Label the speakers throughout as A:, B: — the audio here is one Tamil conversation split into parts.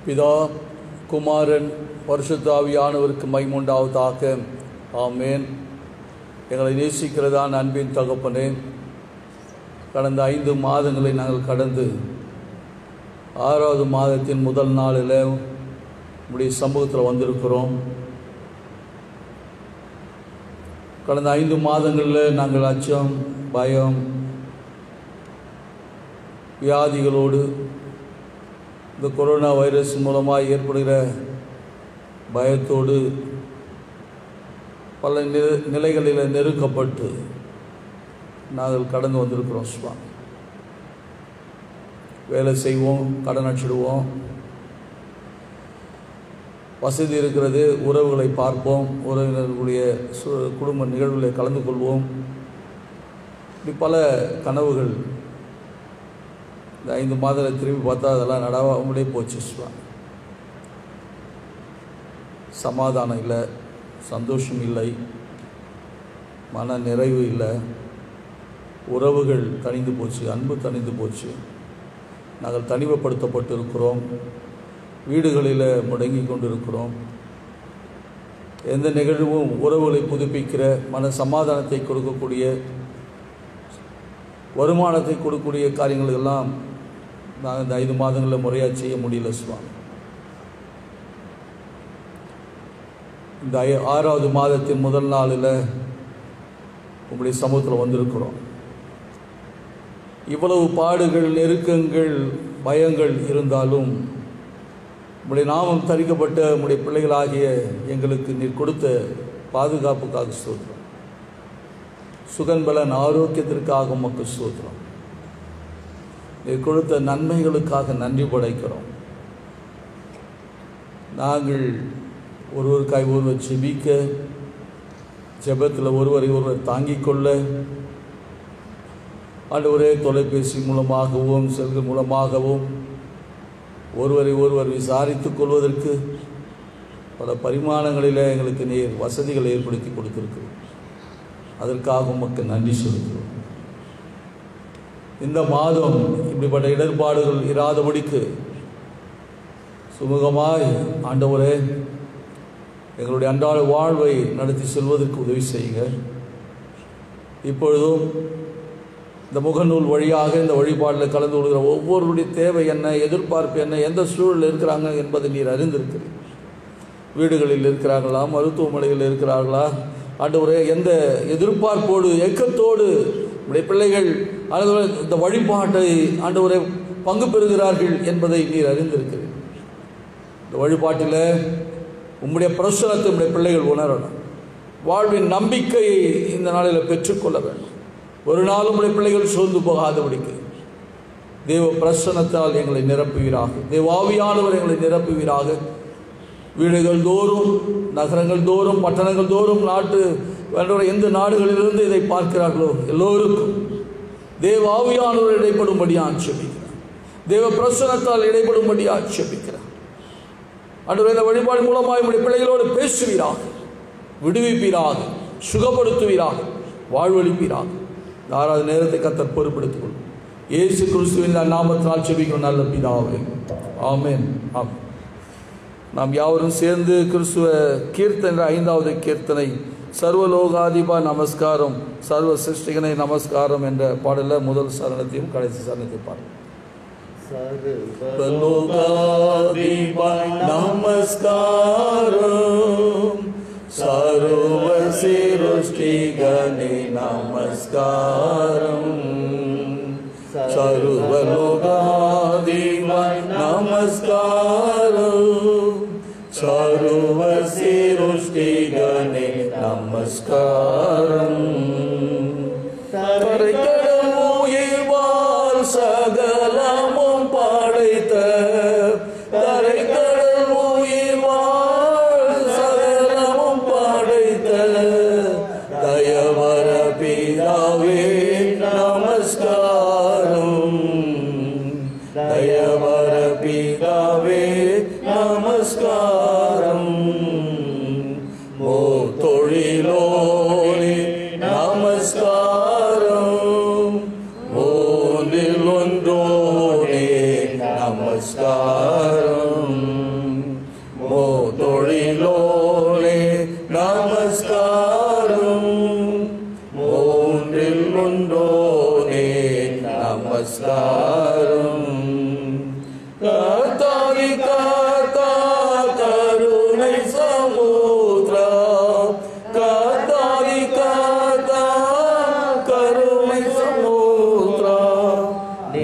A: பிதா குமாரன் பரிசுத்த ஆவியானவருக்கு மகிமை உண்டாவதாக. ஆமென். எங்களை நேசிக்கிறதான அன்பின் தகப்பனே, கடந்த 5 மாதங்களை நாங்கள் கடந்து 6வது மாதத்தின் முதல் நாளில் உங்களுடைய சமூகத்தில் வந்திருக்கிறோம். கடந்த 5 மாதங்களில் நாங்கள் அச்சம், பயம், வியாதிகளோடு இந்த கொரோனா வைரஸ் மூலமாக ஏற்படுகிற பயத்தோடு பல நிலைகளில் நெருக்கப்பட்டு நாங்கள் கடந்து வந்திருக்கிறோம். சுவாமி, வேலை செய்வோம், கடன் அச்சிடுவோம், வசதி இருக்கிறது, உறவுகளை பார்ப்போம், உறவினர்களுடைய குடும்ப நிகழ்வுகளை கலந்து கொள்வோம். இப்படி பல கனவுகள் இந்த 5 மாதத்தில் திரும்பி பார்த்தா அதெல்லாம் நடவாமலே போச்சு. சுவாமி, சமாதானம் இல்லை, சந்தோஷம் இல்லை, மன நிறைவு இல்லை, உறவுகள் தணிந்து போச்சு, அன்பு தணிந்து போச்சு. நாங்கள் தனிமைப்படுத்தப்பட்டு இருக்கிறோம், வீடுகளில் முடங்கி கொண்டிருக்கிறோம். எந்த நிகழ்வும் உறவுகளை புதுப்பிக்கிற, மன சமாதானத்தை கொடுக்கக்கூடிய, வருமானத்தை கொடுக்கக்கூடிய காரியங்களுக்கெல்லாம் நாங்கள் இந்த 5 மாதங்களில் முறையாக செய்ய முடியல. சுவாமி, இந்த 6வது மாதத்தின் முதல் நாளில் உங்களுடைய சமூகத்தில் வந்திருக்கிறோம். இவ்வளவு பாடுகள், நெருக்கங்கள், பயங்கள் இருந்தாலும் உங்களுடைய நாமம் தரிக்கப்பட்ட உங்களுடைய பிள்ளைகளாகிய எங்களுக்கு நீர் கொடுத்த பாதுகாப்புக்காக ஸ்தோத்திரம். சுகன்பலன் ஆரோக்கியத்திற்காக உமக்கு ஸ்தோத்திரம். நீர் கொடுத்த நன்மைகளுக்காக நன்றி படைக்கிறோம். நாங்கள் ஒருவருக்காய் ஒருவர் ஜெபிக்க, ஜெபத்தில் ஒருவரை ஒருவர் தாங்கிக் கொள்ள, ஆண்டவரே தொலைபேசி மூலமாகவும் செல்கள் மூலமாகவும் ஒருவரை ஒருவர் விசாரித்துக் கொள்வதற்கு பல பரிமாணங்களில் எங்களுக்கு நீர் வசதிகளை ஏற்படுத்தி கொடுத்திருக்கிறோம். அதற்காக உமக்கு நன்றி செலுத்துகிறோம். இந்த மாதம் இப்படிப்பட்ட இடர்பாடுகள் இராதபடிக்கு சுமூகமாய் ஆண்டவரே எங்களுடைய அன்றாட வாழ்வை நடத்தி செல்வதற்கு உதவி செய்யுங்க. இப்பொழுதும் இந்த முகநூல் வழியாக இந்த வழிபாட்டில் கலந்து கொள்கிற ஒவ்வொருடைய தேவை என்ன, எதிர்பார்ப்பு என்ன, எந்த சூழலில் இருக்கிறாங்க என்பதை நீர் அறிந்திருக்கிறீர். வீடுகளில் இருக்கிறார்களா, மருத்துவமனைகளில் இருக்கிறார்களா, ஆண்டவரே எந்த எதிர்பார்ப்போடு ஏக்கத்தோடு உடைய பிள்ளைகள் ஆண்டவரே இந்த வழிபாட்டை ஆண்டவரே பங்கு பெறுகிறார்கள் என்பதை நீர் அறிந்திருக்கிறீர். இந்த வழிபாட்டில் உம்முடைய பிரசனத்தை உம்முடைய பிள்ளைகள் உணரணும். வாழ்வின் நம்பிக்கையை இந்த நாளில் பெற்றுக்கொள்ள வேண்டும். ஒரு நாள் உம்முடைய பிள்ளைகள் சோர்ந்து போகாதபடிக்கு தேவ பிரசனத்தால் எங்களை நிரப்புவீராக. தேவாவியானவர் எங்களை நிரப்புவீராக. வீடுகள் தோறும், நகரங்கள் தோறும், பட்டணங்கள் தோறும், நாட்டு எந்த நாடுகளிலிருந்து இதை பார்க்கிறார்களோ எல்லோருக்கும் தேவாவியானவர் இடைப்படும்படி ஆட்சேபிக்கிறார். தேவ பிரசனத்தால் இடைப்படும்படி ஆட்சேபிக்கிறார். ஆண்டவரே இந்த வழிபாடு மூலமாக உம்முடைய பிள்ளைகளோடு பேசுவீராக, விடுவிப்பீராக, சுகப்படுத்துவீராக, வாழ்வளிப்பீராக. இந்த 6வது நேரத்தை கர்த்தர் பொறுப்படுத்திக் கொள்ளும். இயேசு கிறிஸ்துவின் நாமத்தினால் ஜெபிக்கிறோம் நல்ல பிதாவே. ஆமென். ஆமென். நாம் யாவரும் சேர்ந்து கிறிஸ்துவ கீர்த்தனை 5வது கீர்த்தனை சர்வலோகாதிபா நமஸ்காரம் சர்வ சிருஷ்டிகனை நமஸ்காரம் என்ற பாடலில் முதல் சரணத்தையும் கடைசி சரணத்தையும் பாடல். சர்வலோகாதிபா நமஸ்காரம் சர்வ சிருஷ்டிகனை நமஸ்காரம் சர்வலோகாதிபா நமஸ்காரம் சர்வ சிருஷ்டிகனே நமஸ்காரம். தரைக்கடல் உயிர்வாழ் சகலமும் படைத்த தரைக்கடல் உயிர்வாழ் சகலமும் படைத்த தயவர பிதாவே நமஸ்காரம். தயவர பிதாவே நமஸ்காரம். தொழிலோ நமஸ்காரம். தொழிலோனே நமஸ்காரம். மூன்றில் ஒன்றோனே நமஸ்காரம். கர்த்தாதி கர்த்தா கருணை சமுத்ரா. கர்த்தாதி கர்த்தா கருணை சமுத்ரா.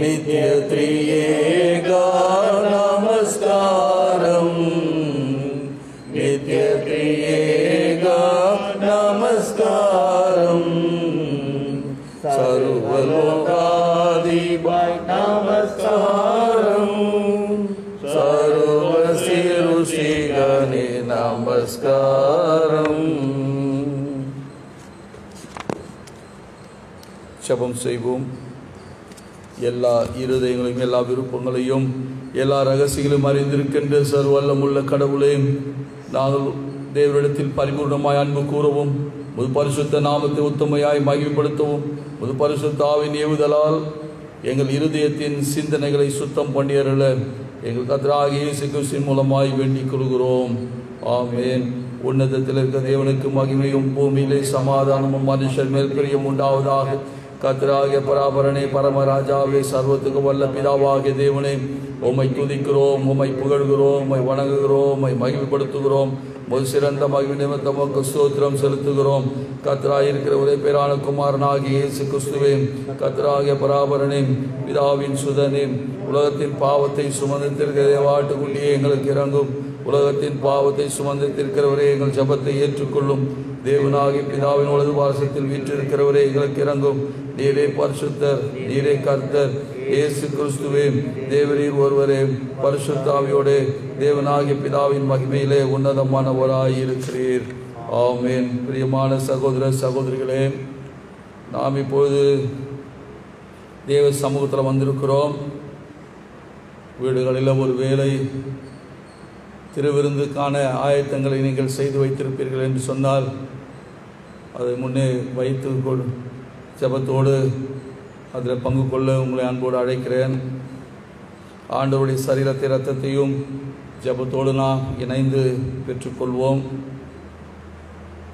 A: நித்ய திரியேகா நமஸ்காரம். நித்ய திரியேகா நமஸ்காரம். சர்வலோகாதிபாய் நமஸ்காரம். சர்வசிருஷிகனே நமஸ்காரம். ஜெபம் செய்வோம். எல்லா இருதயங்களையும் எல்லா விருப்பங்களையும் எல்லா ரகசியங்களையும் அறிந்திருக்கின்ற சர்வல்லமுள்ள கடவுளே, நாங்கள் தேவனிடத்தில் பரிபூர்ணமாய் அன்பு கூறவும் முது பரிசுத்த நாமத்தை உத்தமையாய் மகிமைப்படுத்தவும் முது பரிசுத்த ஆவியின் ஏவுதலால் எங்கள் இருதயத்தின் சிந்தனைகளை சுத்தம் பண்ணியருள எங்கள் கர்த்தராகிய இயேசு கிறிஸ்துவின் மூலமாய் வேண்டிக் கொள்கிறோம். ஆமென். உன்னதத்தில் இருக்க தேவனுக்கு மகிமையும் பூமியிலே சமாதானமும் மனுஷர் மேல் பிரியம் உண்டாவதாக. கர்த்தராகிய பராபரனே, பரமராஜாவே, சர்வத்துக்கு வல்ல பிதாவாகிய தேவனே, உம்மை துதிக்கிறோம், உம்மை புகழ்கிறோம், உம்மை வணங்குகிறோம், உம்மை மகிமைப்படுத்துகிறோம். ஒரு சிறந்த மகிமை நிமித்தமாக ஸ்தோத்திரம் செலுத்துகிறோம். கர்த்தராய் இருக்கிற ஒரே பேரான குமாரனாகிய இயேசு கிறிஸ்துவே, கர்த்தராகிய பராபரனே, பிதாவின் சுதனே, உலகத்தின் பாவத்தை சுமந்திருக்கிற தேவாட்டுக்குள்ளேயே எங்களுக்கு இறங்கும். உலகத்தின் பாவத்தை சுமந்திருக்கிறவரே, எங்கள் ஜெபத்தை ஏற்றுக்கொள்ளும். தேவனாகிய பிதாவின் வலது பாரசத்தில் வீற்றிருக்கிறவரே, எங்களுக்கு இறங்கும். நீரே பரிசுத்தர், நீரே கர்த்தர். இயேசு கிறிஸ்துவே, தேவரீர் ஒருவரே, பரிசுத்த ஆவியோடே தேவனாகிய பிதாவின் மகிமையிலே உன்னதமானவராய் இருக்கிறீர். ஆமென். பிரியமான சகோதர சகோதரிகளே, நாம் இப்பொழுது தேவ சமூகத்தில் வந்திருக்கிறோம். வீடுகளில் ஒரு வேளை திருவிருந்துக்கான ஆயத்தங்களை நீங்கள் செய்து வைத்திருப்பீர்கள் என்று சொன்னால் அதை முன்னே வைத்து ஜெபத்தோடு அதில் பங்கு கொள்ள உங்களை அன்போடு அழைக்கிறேன். ஆண்டவருடைய சரீரத்தை இரத்தத்தையும் ஜெபத்தோடு நாம் இணைந்து பெற்றுக்கொள்வோம்.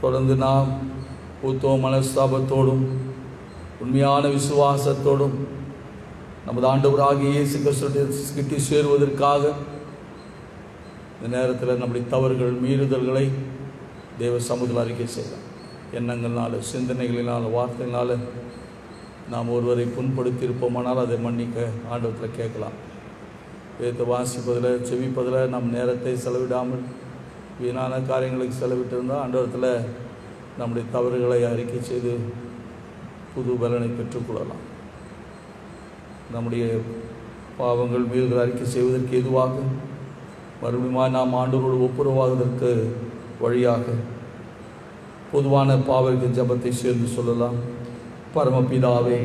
A: தொடர்ந்து நாம் பூத்தோ மனஸ்தாபத்தோடும் உண்மையான விசுவாசத்தோடும் நமது ஆண்டவராகிய இயேசு கிறிஸ்துவிற்கு சேருவதற்காக இந்த நேரத்தில் நம்முடைய தவறுகள் மீறுதல்களை தேவ சமூகத்தில் அறிக்கை செய்யலாம். எண்ணங்கள்னால, சிந்தனைகளினால், வார்த்தைகளால் நாம் ஒருவரை புண்படுத்தியிருப்போமானால் அதை மன்னிக்க ஆண்டவத்தில் கேட்கலாம். வேதத்தை வாசிப்பதில், செவிப்பதில் நம் நேரத்தை செலவிடாமல் வீணான காரியங்களுக்கு செலவிட்டிருந்தால் ஆண்டவத்தில் நம்முடைய தவறுகளை அறிக்கை செய்து புது பலனை பெற்றுக்கொள்ளலாம். நம்முடைய பாவங்கள் மீறுதல் அறிக்கை செய்வதற்கு எதுவாக மறுபடியும் நாம் ஆண்டவரோடு ஒப்புரவாவதற்கு வழியாக பொதுவான பாவத்திற்கு ஜெபத்தை சேர்ந்து சொல்லலாம். பரமபிதாவே,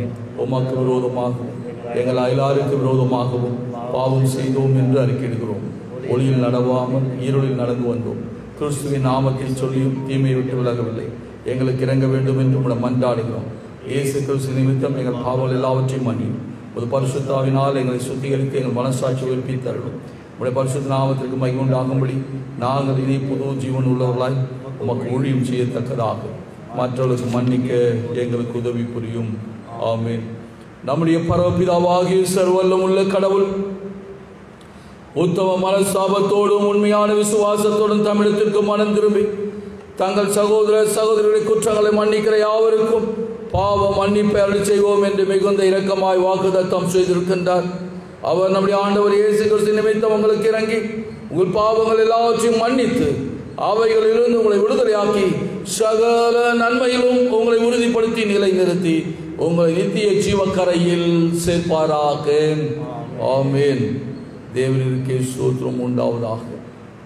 A: உமக்கு விரோதமாகவும் எங்கள் அயலாருக்கு விரோதமாகவும் பாவம் செய்தோம் என்று அறிக்கையிடுகிறோம். ஒளியில் நடவாமல் இருளில் நடந்து வந்தோம். கிறிஸ்துவின் நாமத்தை சொல்லியும் தீமையை விட்டு விலகவில்லை. எங்களுக்கு இறங்க வேண்டும் என்று உங்களை மன்றாடுகிறோம். இயேசு கிறிஸ்து நிமித்தம் எங்கள் பாவங்கள் எல்லாவற்றையும் மன்னியும். ஒரு பரிசுத்தாவினால் எங்களை சுத்திகரித்து எங்கள் மனசாட்சி உயிர்ப்பி தரணும். உடைய பரிசுத்த நாமத்திற்கு மகிமை உண்டாகும்படி நாங்கள் இனி புது ஜீவன் உள்ளவர்களாய் உமக்கு ஊழியம் செய்யத்தக்கதாக மற்றவர்களுக்கு மன்னிக்க எங்களுக்கு உதவி புரியும். ஆமென். நம்முடைய பரமபிதாவாகிய சர்வல்லமுள்ள கடவுள் உத்தம மனஸ்தாபத்தோடும் உண்மையான விசுவாசத்தோடும் தமிழத்திற்கு மனம் திரும்பி தங்கள் சகோதர சகோதரிகளின் குற்றங்களை மன்னிக்கிற யாவருக்கும் பாவ மன்னிப்பை அருள் செய்வோம் என்று மிகுந்த இரக்கமாய் வாக்குத்தத்தம் செய்திருக்கின்றார். அவர் நம்முடைய ஆண்டவர் இயேசு கிறிஸ்து நிமித்தம் உங்களுக்கு இறங்கி உங்கள் பாவங்கள் எல்லாவற்றையும் மன்னித்து அவைகளிலிருந்து உங்களை விடுதலையாக்கி சகல நன்மையிலும் உங்களை உறுதிப்படுத்தி நிலைநிறுத்தி உங்களை நித்திய ஜீவக்கரையில் சேர்ப்பாராக. ஆமென். தேவனுக்கே ஸ்தோத்திரம் உண்டாவதாக.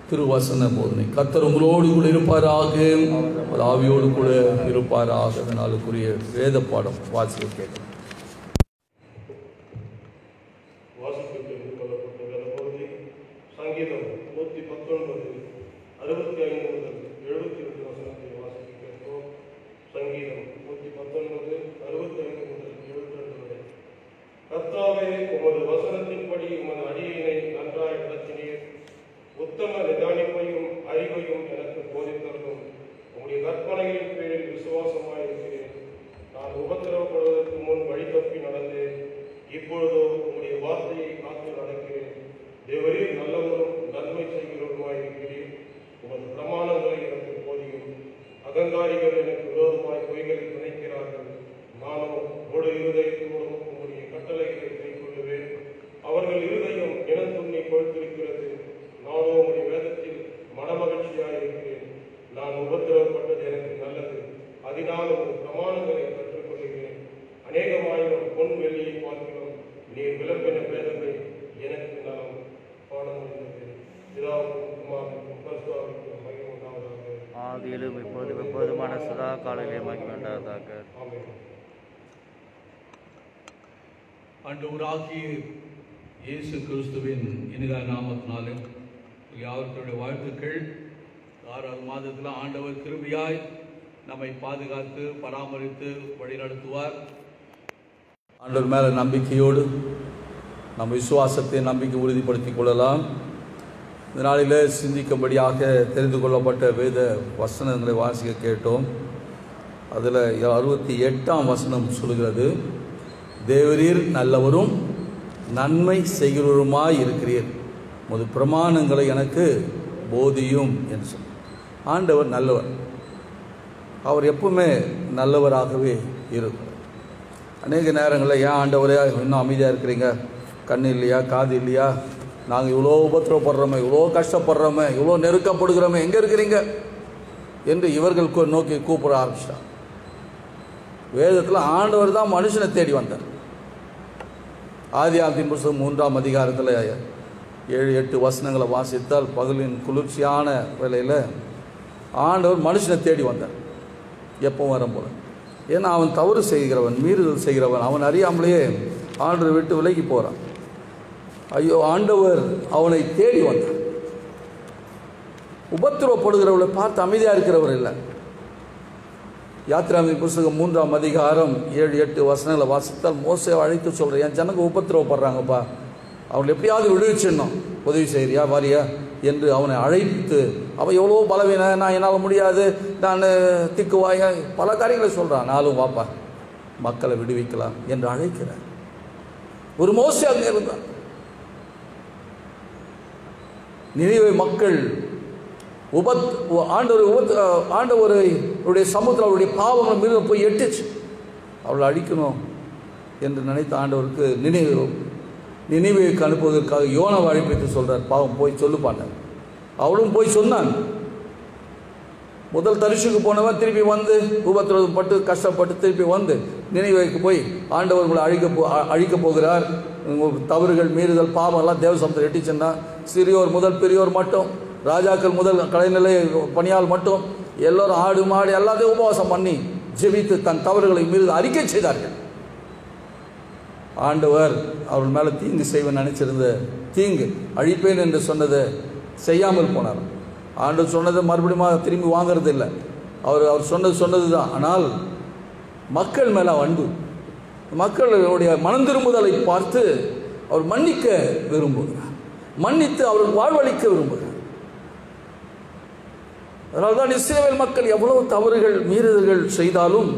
A: திருவசன போதனை கர்த்தர் உங்களோடு கூட இருப்பாராக, ஆவியோடு கூட இருப்பாராக. நாளுக்குரிய வேத பாடம் வாசிக்க கேட்கும்.
B: சங்கீதம் 119 65 முதல் 72 வசனத்தை வாசிக்க கேட்போம். சங்கீதம் 119 65 முதல் 72 வரை. கர்த்தாவே, உமது வசனத்தின்படி உமது அடியேனை நன்றாய்
C: ஆதியிலும் இப்போதும் எப்போதுமான சதா காலையிலே மகிமை உண்டாவதாக.
A: ஆண்டவராகிய இயேசு கிறிஸ்துவின் இனித நாமத்தினாலே யாவர்களுடைய வாழ்த்துக்கள். 6வது மாதத்தில் ஆண்டவர் கிருபையாய் நம்மை பாதுகாத்து பராமரித்து வழிநடத்துவார். ஆண்டவர் மேலே நம்பிக்கையோடு நம்ம விசுவாசத்தை நம்பிக்கை உறுதிப்படுத்திக் கொள்ளலாம். இந்த நாளில் சிந்திக்கும்படியாக தெரிந்து கொள்ளப்பட்ட வேத வசனங்களை வாசிக்க கேட்டோம். அதில் 68ஆம் வசனம் சொல்கிறது, தேவரீர் நல்லவரும் நன்மை செய்கிறவருமாய் இருக்கிறீர், உமது பிரமாணங்களை எனக்கு போதியும் என்று சொன்னார். ஆண்டவர் நல்லவர், அவர் எப்பவுமே நல்லவராகவே இருக்கும். அநேக நேரங்களில் ஏன் ஆண்டவரே இன்னும் அமைதியாக இருக்கிறீங்க, கண் இல்லையா, காது இல்லையா, நாங்கள் இவ்வளோ உபத்திரப்படுறோமே, இவ்வளோ கஷ்டப்படுறோமே, இவ்வளோ நெருக்கப்படுகிறோமே, எங்கே இருக்கிறீங்க என்று இவர்கள் நோக்கி கூப்பிட ஆரம்பிச்சிட்டார். வேதத்தில் ஆண்டவர் தான் மனுஷனை தேடி வந்தார். ஆதியாகமத்தின் புத்தகம் 3ஆம் அதிகாரத்தில் 7-8 வசனங்களை வாசித்தால் பகலின் குளிர்ச்சியான வேளையில் ஆண்டவர் மனுஷனை தேடி வந்தார். எப்போ வரும்போது, ஏன்னா அவன் தவறு செய்கிறவன், மீறுதல் செய்கிறவன், அவன் அறியாமலேயே ஆண்டவரை விட்டு விலகி போகிறான். ஐயோ, ஆண்டவர் அவனை தேடி வந்தார். உபத்திரவப்படுகிறவர்களை பார்த்து அமைதியாக இருக்கிறவர் இல்லை. யாத்திராகமத்தின் புத்தகம் 3ஆம் அதிகாரம் 7-8 வசனங்களை வாசித்தால் மோசேவை அழைத்து சொல்கிறேன், என் ஜனங்க உபத்திரவப்படுறாங்கப்பா, அவங்களை எப்படியாவது விடுவிச்சிடணும், உதவி செய்கிறியா வாரியா என்று அவனை அழைத்து, அவன் எவ்வளோ பலவீன, நான் என்னால் முடியாது, நான் திக்குவாய பல காரியங்களை சொல்கிறான், நானும் வாப்பா மக்களை விடுவிக்கலாம் என்று அழைக்கிறார். ஒரு மோசே அங்கே இருந்தான். நினிவே மக்கள் ஆண்டவருடைய சமுத்திரம் அவருடைய பாவங்கள் மீது போய் எட்டுச்சு. அவளை அழிக்கணும் என்று நினைத்த ஆண்டவருக்கு நினிவேக்கு அனுப்புவதற்காக யோனாவை அழைப்பித்து சொல்கிறார், பாவம் போய் சொல்லுப்பாங்க. அவளும் போய் சொன்னான். முதல் தரிசுக்கு போனவன் திருப்பி வந்து உபத்திரவப்பட்டு கஷ்டப்பட்டு திருப்பி வந்து நினிவேக்கு போய் ஆண்டவர்களை அழிக்கப் போகிறார், தவறுகள் மீறுதல் பாவம்லாம் தேவ சமுத்திரம் எட்டிச்சுன்னா, சிறியோர் முதல் பெரியோர் மட்டும், ராஜாக்கள் முதல் கலைநிலை பணியால் மட்டும் எல்லோரும் ஆடு மாடு எல்லாத்தையும் உபவாசம் பண்ணி ஜெபித்து தன் தவறுகளை மீது அறிக்கை செய்தார்கள். ஆண்டவர் அவர்கள் மேலே தீங்கு செய்வேன் நினைச்சிருந்த தீங்கு அழிப்பேன் என்று சொன்னதை செய்யாமல் போனார். ஆண்டவர் சொன்னதை மறுபடியும் திரும்பி வாங்கிறது இல்லை. அவர் சொன்னது தான். ஆனால் மக்கள் மேலே அன்பு, மக்களுடைய மனம் திரும்புதலை பார்த்து அவர் மன்னிக்க விரும்புகிறார், மன்னித்து அவர்கள் வாழ்வளிக்க விரும்புகிறார். அதனால்தான் இஸ்ரவேல் மக்கள் எவ்வளவு தவறுகள் மீறுதல்கள் செய்தாலும்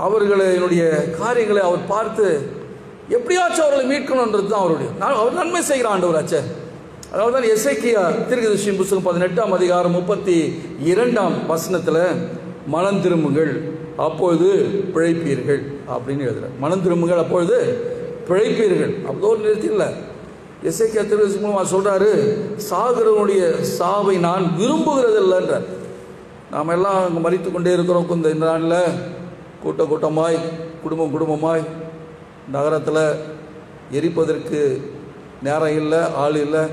A: அவர்களுடைய காரியங்களை அவர் பார்த்து எப்படியாச்சும் அவர்களை மீட்கணுன்றது தான் அவருடைய, அவர் நன்மை செய்கிற ஆண்டவராச்சே. அதனால தான் எசேக்கியா தீர்க்கதரிசியின் புத்தகம் 18ஆம் அதிகாரம் 32ஆம் வசனத்தில் மனம் திரும்புங்கள் அப்பொழுது பிழைப்பீர்கள் அப்படின்னு எழுதுகிறார். மனம் திரும்புங்கள் அப்பொழுது பிழைப்பீர்கள். அப்போது நிறுத்தி இல்லை, எசேக்கியா தீர்க்கதரிசி மூலமாக சொல்கிறாரு, சாகிறவனுடைய சாவை நான் விரும்புகிறதில்லைன்றார். நாம் எல்லாம் அங்கே மறித்து கொண்டே இருக்கிறோம். இந்த நாளில் கூட்டமாய் குடும்பமாய் நகரத்தில் எரிப்பதற்கு நேரம் இல்லை, ஆள் இல்லை,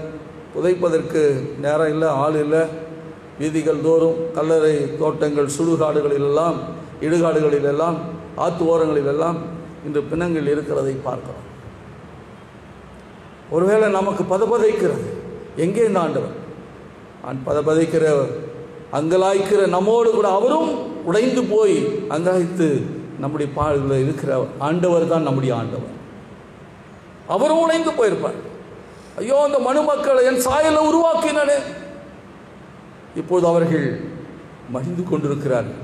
A: புதைப்பதற்கு நேரம் இல்லை, ஆள் இல்லை. வீதிகள் தோறும் கல்லறை தோட்டங்கள், சுடுகாடுகளிலெல்லாம், இடுகாடுகளிலெல்லாம், ஆற்று ஓரங்களிலெல்லாம் இன்று பிணங்கள் இருக்கிறதை பார்க்கிறோம். ஒருவேளை நமக்கு பதபதைக்கிறது, எங்கே இந்த ஆண்டவர் பதபதைக்கிற அங்கலாய்க்கிற நம்மோடு கூட அவரும் உடைந்து போய் அங்கலாய்த்து நம்முடைய பாடல்களில் இருக்கிற ஆண்டவர் தான் நம்முடைய ஆண்டவர். அவரும் உடைந்து போயிருப்பார். ஐயோ, அந்த மனு மக்களை என் சாயலை உருவாக்கினே, இப்போது அவர்கள் மடிந்து கொண்டிருக்கிறார்கள்.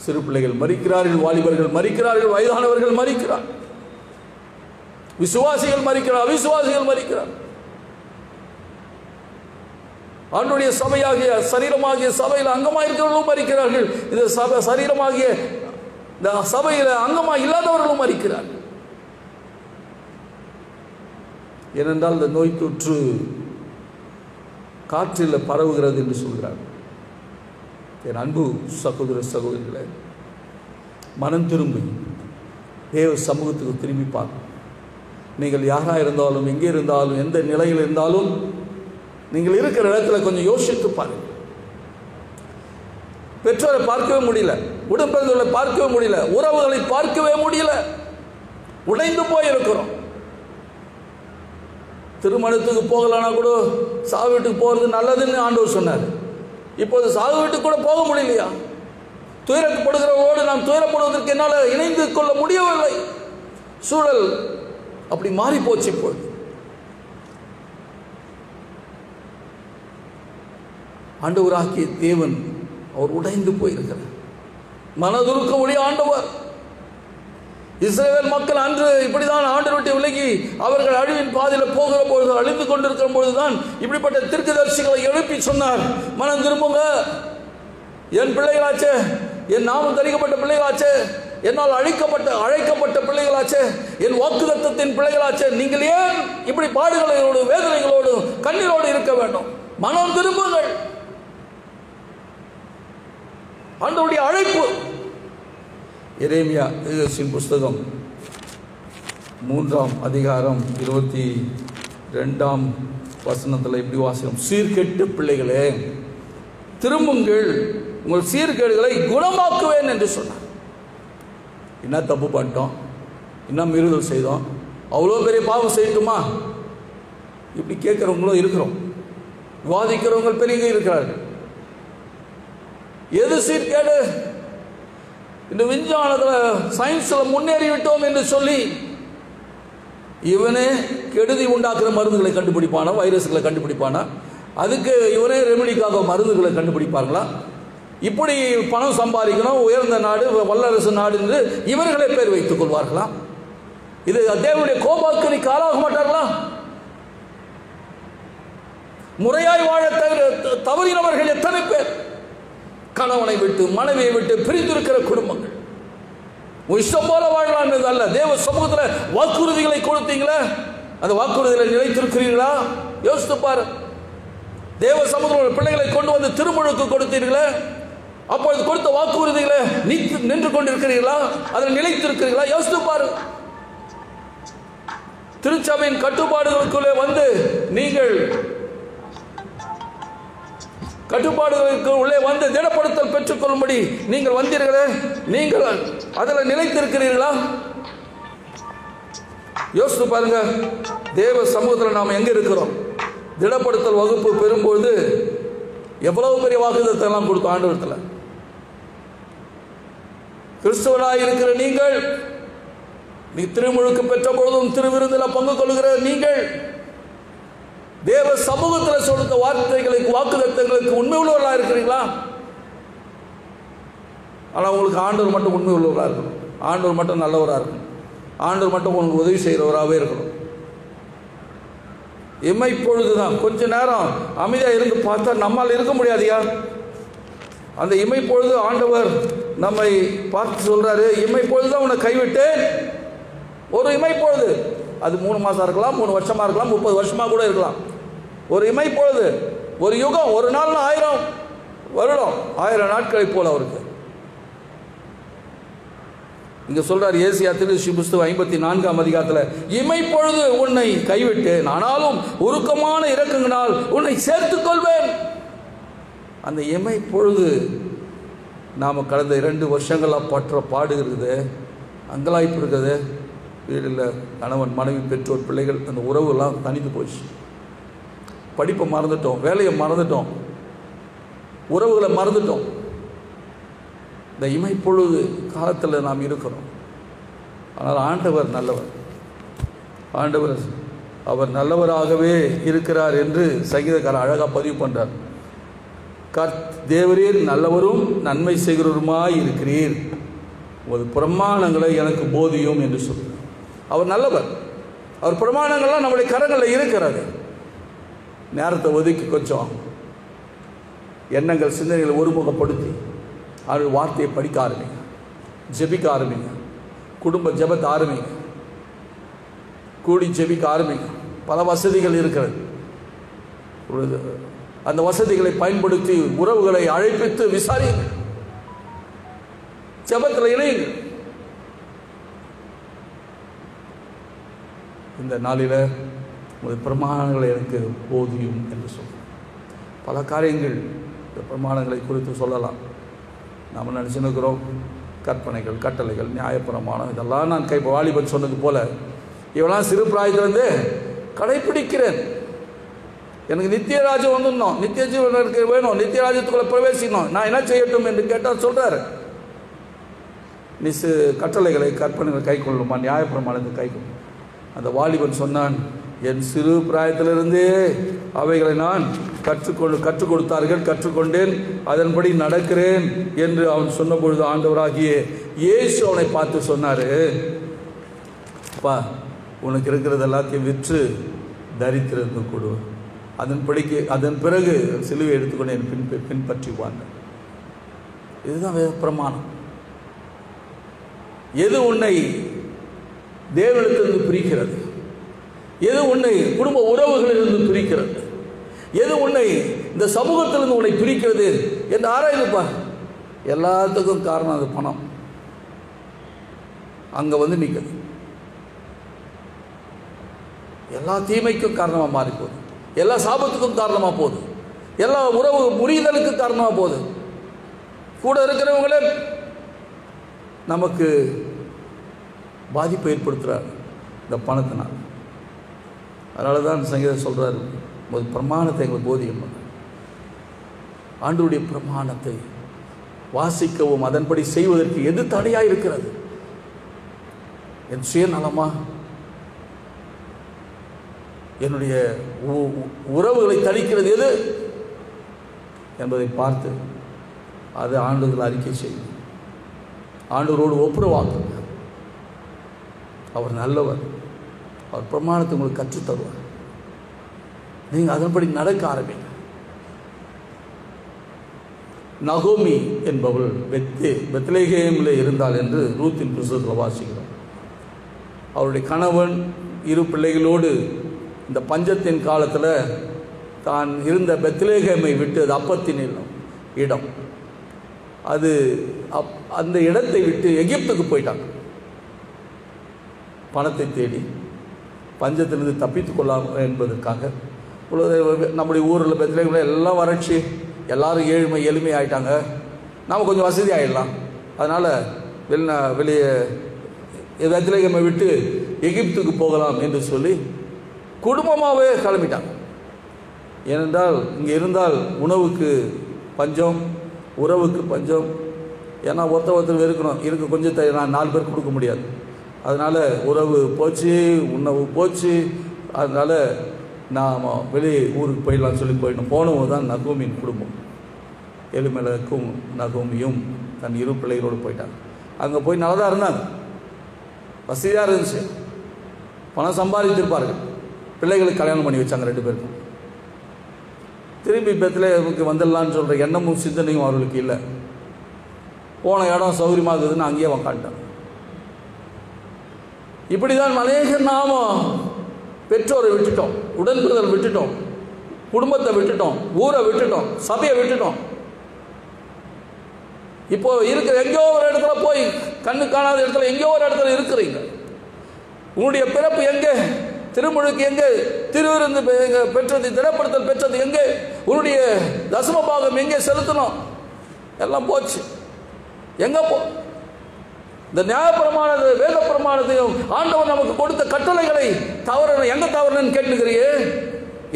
A: சிறு பிள்ளைகள் மரிக்கிறார்கள், வாலிபர்கள் மரிக்கிறார்கள், வயதானவர்கள் மரிக்கிறார், விசுவாசிகள் மரிக்கிறார், அவிசுவாசிகள் மரிக்கிறார். அவனுடைய சபையாகிய சரீரமாகிய சபையில் அங்கமாயிருக்கிறவர்களும் மரிக்கிறார்கள். இந்த சரீரமாகிய இந்த சபையில் அங்கமாக இல்லாதவர்களும் மரிக்கிறார்கள். ஏனென்றால் இந்த நோய் தொற்று காற்றில் பரவுகிறது என்று சொல்கிறார். என் அன்பு சகோதர சகோதரிகளே, மனம் திரும்பி தேவ சமூகத்துக்கு திரும்பி பார்க்க. நீங்கள் யாராக இருந்தாலும், எங்கே இருந்தாலும், எந்த நிலையில் இருந்தாலும், நீங்கள் இருக்கிற இடத்துல கொஞ்சம் யோசித்து பாருங்கள். பெற்றோரை பார்க்கவே முடியல, உடன்பிறந்தவர்களை பார்க்கவே முடியல, உறவுகளை பார்க்கவே முடியல, உடைந்து போயிருக்கிறோம். திருமணத்துக்கு போகலன்னா கூட சாவு வீட்டுக்கு போகிறது நல்லதுன்னு ஆண்டவர் சொன்னார். இப்போது சாவு வீட்டுக்கு கூட போக முடியலையா? துயரப்படுகிறவர்களோடு நாம் துயரப்படுவதற்கு என்னால் இணைந்து கொள்ள முடியவில்லை. சூழல் அப்படி மாறி போச்சு. இப்போது ஆண்டவராகிய தேவன் அவர் உடைந்து போயிருக்கிறார். மனதுருக்க ஒளி ஆண்டவர். இஸ்ரவேல் மக்கள் அன்று இப்படிதான் ஆண்டவரை விட்டு விலகி அவர்கள் அழிவின் பாதையில் போகிற பொழுது, அழிந்து கொண்டிருக்கிற பொழுதுதான் இப்படிப்பட்ட தீர்க்கதரிசிகளை எழுப்பி சொன்னார், மனம் திரும்புங்க, என் பிள்ளைகளாச்சே, என் நாமம் தரிக்கப்பட்ட பிள்ளைகளாச்சே, என்னால் அழைக்கப்பட்ட பிள்ளைகளாச்சே, என் வாக்குத்தத்தத்தின் பிள்ளைகளாச்சே, நீங்கள் ஏன் இப்படி பாடுகளோடு வேதனைகளோடு கண்ணீரோடு இருக்க வேண்டும்? மனம் திரும்புங்கள். ஆண்டவருடைய அழைப்பு. எரேமியா தீர்க்கதரிசியின் புஸ்தகம் 3ஆம் அதிகாரம் 22ஆம் வசனத்தில் இப்படி வாசிக்கிறோம், சீர்கெட்டு பிள்ளைகளே திரும்புங்கள், உங்கள் சீர்கேடுகளை குணமாக்குவேன் என்று சொன்னார். என்ன தப்பு பண்ணிட்டோம், என்ன மீறுதல் செய்தோம், அவ்வளோ பெரிய பாவம் செய்யட்டுமா? இப்படி கேட்குறவங்களும் இருக்கிறோம், விவாதிக்கிறவங்க பெரிய இருக்கிறார்கள். எது சீர்கேடு? இந்த விஞ்ஞானத்தில் சயின்ஸில் முன்னேறிவிட்டோம் என்று சொல்லி இவனே கெடுதி உண்டாக்குற மருந்துகளை கண்டுபிடிப்பானா, வைரஸ்களை கண்டுபிடிப்பானா, அதுக்கு இவனே ரெமெடிக்காக மருந்துகளை கண்டுபிடிப்பார்களா? இப்படி பணம் சம்பாதிக்கணும், உயர்ந்த நாடு, வல்லரசு நாடு என்று இவர்களே பேர் வைத்துக் கொள்வார்களா? இது தேவனுடைய கோபாக்கினிக்கு ஆளாக மாட்டார்களா? முறையாய் வாழ தவறினவர்கள் எத்தனை பேர்? கணவனை விட்டு மனைவியை விட்டு பிரிந்திருக்கிற குடும்பங்கள். இஷ்டம் போல வாழலாம் அல்ல, தேவ சமூகத்தில் வாக்குறுதிகளை கொடுத்தீங்களே, அந்த வாக்குறுதிகளை நிலைத்திருக்கிறீர்களா? யோசித்து பாரு. தேவ சமூகத்தில் பிள்ளைகளை கொண்டு வந்து திருமுழுக்கு கொடுத்தீர்களே, அப்பொழுது கொடுத்த வாக்குறுதிகளை நின்று கொண்டிருக்கிறீர்களா? அதில் நிலைத்திருக்கிறீர்களா? யோசித்து பாரு. திருச்சபையின் கட்டுப்பாடுகளுக்குள்ளே வந்து நீங்கள் கட்டுப்பாடுகளுக்கு உள்ளே வந்து திடப்படுத்தல் பெற்றுக்கொள்ளும்படி நீங்கள் வந்தீர்களே, நீங்கள் அதில் நிலைத்திருக்கிறீர்களா? யோசித்து பாருங்க. தேவ சமூகத்தில் நாம் எங்க இருக்கிறோம்? திடப்படுத்தல் வகுப்பு பெறும்போது எவ்வளவு பெரிய வாக்குத்தத்தம் எல்லாம் கொடுத்தோம் ஆண்டவரத்தில். கிறிஸ்தவராய் இருக்கிற நீங்கள், நீ திருமுழுக்கு பெற்ற பொழுதும் திருவிருந்தில் பங்கு கொள்கிற நீங்கள், தேவ சமூகத்தில் சொல்லுத்த வார்த்தைகளுக்கு வாக்குத்தத்தங்களுக்கு உண்மை உள்ளவர்களாக இருக்கிறீங்களா? ஆனால் உங்களுக்கு ஆண்டவர் மட்டும் உண்மை உள்ளவராக இருக்கணும், ஆண்டவர் மட்டும் நல்லவராக இருக்கணும், ஆண்டவர் மட்டும் உங்களுக்கு உதவி செய்கிறவராகவே இருக்கணும். இம்மை பொழுதுதான் கொஞ்ச நேரம் அமைதியாக இருந்து பார்த்தா நம்மால் இருக்க முடியாதியா? அந்த இமை பொழுது ஆண்டவர் நம்மை பார்த்து சொல்றாரு, இமை பொழுதுதான் உன்னை கைவிட்டேன். ஒரு இமை பொழுது, அது 3 மாதம் இருக்கலாம், 3 வருஷமா இருக்கலாம், 30 வருஷமா கூட இருக்கலாம். ஒரு இமை பொழுது, ஒரு யுகம், ஒரு நாள் 1000 வருடம், 1000 நாட்களை போல அவருக்கு. இங்க சொல்றார் ஏசியா தீர்க்கதரிசி புஸ்தகம் 54ஆம் அதிகாரத்தில், இமை பொழுது உன்னை கைவிட்டேன், ஆனாலும் உருக்கமான இரக்கங்களால் உன்னை சேர்த்துக் கொள்வேன். அந்த இமை பொழுது நாம் கடந்த 2 வருஷங்களாக பற்ற பாடுகிறது, அங்கலாய்ப்பு இருக்குது. வீடில் கணவன் மனைவி பெற்றோர் பிள்ளைகள் அந்த உறவுலாம் தனித்து போச்சு. படிப்பை மறந்துட்டோம், வேலையை மறந்துட்டோம், உறவுகளை மறந்துட்டோம். இந்த இமை பொழுது காலத்தில் நாம் இருக்கிறோம். ஆனால் ஆண்டவர் நல்லவர், ஆண்டவர் அவர் நல்லவராகவே இருக்கிறார் என்று சங்கீதக்காரர் அழகாக பதிவு பண்ணுறார். தேவரீர் நல்லவரும் நன்மை செய்கிறவருமாய் இருக்கிறீர், ஒரு பிரமாணங்களை எனக்கு போதியும் என்று சொல்கிறார். அவர் நல்லவர், அவர் பிரமாணங்கள்லாம் நம்முடைய கரங்களில் இருக்கிறது. நேரத்தை ஒதுக்கி கொஞ்சம் எண்ணங்கள் சிந்தனைகளை ஒருமுகப்படுத்தி அவர் வார்த்தையை படிக்க ஆரம்பிங்க, ஜெபிக்க ஆரம்பிங்க, குடும்ப ஜெபத்தை ஆரம்பிங்க, கூடி ஜெபிக்க ஆரம்பிங்க. பல வசதிகள் இருக்கிறது. அந்த வசதிகளை பயன்படுத்தி உறவுகளை அழைப்பித்து விசாரிங்க, ஜெபத்தில் இணையுங்க. இந்த நாளில் உங்கள் பிரமாணங்களை எனக்கு போதியும் என்று சொல்கிறேன். பல காரியங்கள் இந்த பிரமாணங்களை குறித்து சொல்லலாம். நம்ம நினச்சினுக்கிறோம் கற்பனைகள், கட்டளைகள், நியாயப்பிரமாணம் இதெல்லாம் நான் வாலிபன் சொன்னது போல இவெல்லாம் சிறு பிராயத்திலிருந்து கடைப்பிடிக்கிறேன். எனக்கு நித்திய ராஜ்யம் வந்துடணும், நித்திய ஜீவன் எனக்கு வேணும், நித்திய ராஜ்யத்துக்குள்ள பிரவேசிக்கணும், நான் என்ன செய்யட்டும் என்று கேட்டால் சொல்றாரு, நீ கட்டளைகளை கற்பனைகளை கை கொள்ளுமா, நியாயப்பிரமாணத்தை கை கொள்ளும். அந்த வாலிபன் சொன்னான், என் சிறு பிராயத்திலிருந்தே அவைகளை நான் கற்றுக் கொடுத்தார்கள், கற்றுக்கொண்டேன், அதன்படி நடக்கிறேன் என்று அவன் சொன்ன பொழுது ஆண்டவராகிய இயேசு அவனை பார்த்து சொன்னார், அப்பா உனக்கு இருக்கிறது எல்லாத்தையும் விற்று தரித்திரத்தை கொடு, அதன் பிறகு சிலுவை எடுத்துக்கொண்டு என் பின்பற்றுவாங்க. இதுதான் பிரமாணம். எது உன்னை தேவனிடத்திலிருந்து பிரிக்கிறது, எது உன்னை குடும்ப உறவுகளிலிருந்து பிரிக்கிறது, எது உன்னை இந்த சமூகத்திலிருந்து உன்னை பிரிக்கிறது என்று ஆராய்ந்துப்பா. எல்லாத்துக்கும் காரணம் அது பணம். அங்க வந்து நிற்குது, எல்லா தீமைக்கும் காரணமாக மாறி போகுது, எல்லா சாபத்துக்கும் காரணமாக போகுது, எல்லா உறவு முறிதலுக்கு காரணமாக போகுது. கூட இருக்கிறவங்களே நமக்கு பாதிப்பை ஏற்படுத்துகிறார் இந்த பணத்தினால். அதனால தான் சங்கீதம் சொல்கிறார், பிரமாணத்தை எங்களுக்கு போதியம் பண்ண, ஆண்டவருடைய பிரமாணத்தை வாசிக்கவும் அதன்படி செய்வதற்கு எது தடையாக இருக்கிறது? என் சுயநலமா, என்னுடைய உறவுகளை தணிக்கிறது எது என்பதை பார்த்து அது ஆண்டவர்கள் அறிக்கை செய்யும். ஆண்டவரோடு ஒப்புரவாக்குங்க. அவர் நல்லவர், அவர் பிரமாணத்தை உங்களுக்கு கற்றுத் தருவார். நீங்கள் அதன்படி நடக்க ஆரம்பிங்க. நகோமி என்பவள் பெத்லெகேமில் இருந்தாள் என்று ரூத்தின் புத்தகத்தில் வாசிக்கிறோம். அவருடைய கணவன் 2 பிள்ளைகளோடு இந்த பஞ்சத்தின் காலத்தில் தான் இருந்த பெத்லெகேமை விட்டு, அது அப்பத்தின் இடம், அது அந்த இடத்தை விட்டு எகிப்துக்கு போயிட்டாங்க. பணத்தை தேடி பஞ்சத்திலிருந்து தப்பித்து கொள்ளலாம் என்பதற்காக. நம்முடைய ஊரில் பெத்லெகேமில் எல்லாம் வறட்சி, எல்லாரும் எளிமை ஆகிட்டாங்க, நாம் கொஞ்சம் வசதி ஆகிடலாம், அதனால் வெளியே பெத்லெகேமை விட்டு எகிப்துக்கு போகலாம் என்று சொல்லி குடும்பமாகவே கிளம்பிட்டாங்க. ஏனென்றால் இங்கே இருந்தால் உணவுக்கு பஞ்சம், உறவுக்கு பஞ்சம். ஏன்னா ஒருத்தர் இருக்கணும், இருக்க கொஞ்சத்தை நான் 4 பேர் கொடுக்க முடியாது. அதனால் உறவு போச்சு, உணவு போச்சு. அதனால் நாம் வெளியே ஊருக்கு போயிடலாம்னு சொல்லி போயிடணும். போனவங்க தான் நகோமியின் குடும்பம். எலிமெலக்கும் நகோமியும் தன் 2 பிள்ளைகளோடு போயிட்டாங்க. அங்கே போய் நல்லா தான் இருந்தாங்க, வசதியாக இருந்துச்சு, பணம் சம்பாதித்திருப்பார்கள். பிள்ளைகளுக்கு கல்யாணம் பண்ணி வச்சாங்க 2 பேருக்கும். திரும்பி பெத்லெகேமுக்கு வந்துடலான்னு சொல்கிற எண்ணமும் சிந்தனையும் அவர்களுக்கு இல்லை. போன இடம் சௌகரியமாக இருக்குதுன்னு அங்கேயே உக்காண்டாங்க. இப்படி தான் அநேக நாம பெற்றோரை விட்டுட்டோம், உடன்பிறந்தல் விட்டுட்டோம், குடும்பத்தை விட்டுட்டோம், ஊரை விட்டுட்டோம், சபையை விட்டுட்டோம். இப்போ இருக்கிற எங்கேயோ ஒரு இடத்துல போய், கண்ணு காணாத இடத்துல எங்கேயோ ஒரு இடத்துல இருக்கிறீங்க. உங்களுடைய பிறப்பு எங்கே, திருமுழுக்கு எங்கே, திருவிருந்து பெற்றது, திடப்படுத்தல் பெற்றது எங்கே, உன்னுடைய தசம பாகம் எங்கே செலுத்தணும், எல்லாம் போச்சு. எங்க இந்த நியாயப்பிரமாணத்தை, வேத பிரமாணத்தையும் ஆண்டவர் நமக்கு கொடுத்த கட்டளைகளை தவறணும், எங்க தவறணும்னு கேட்டுக்கிறியே.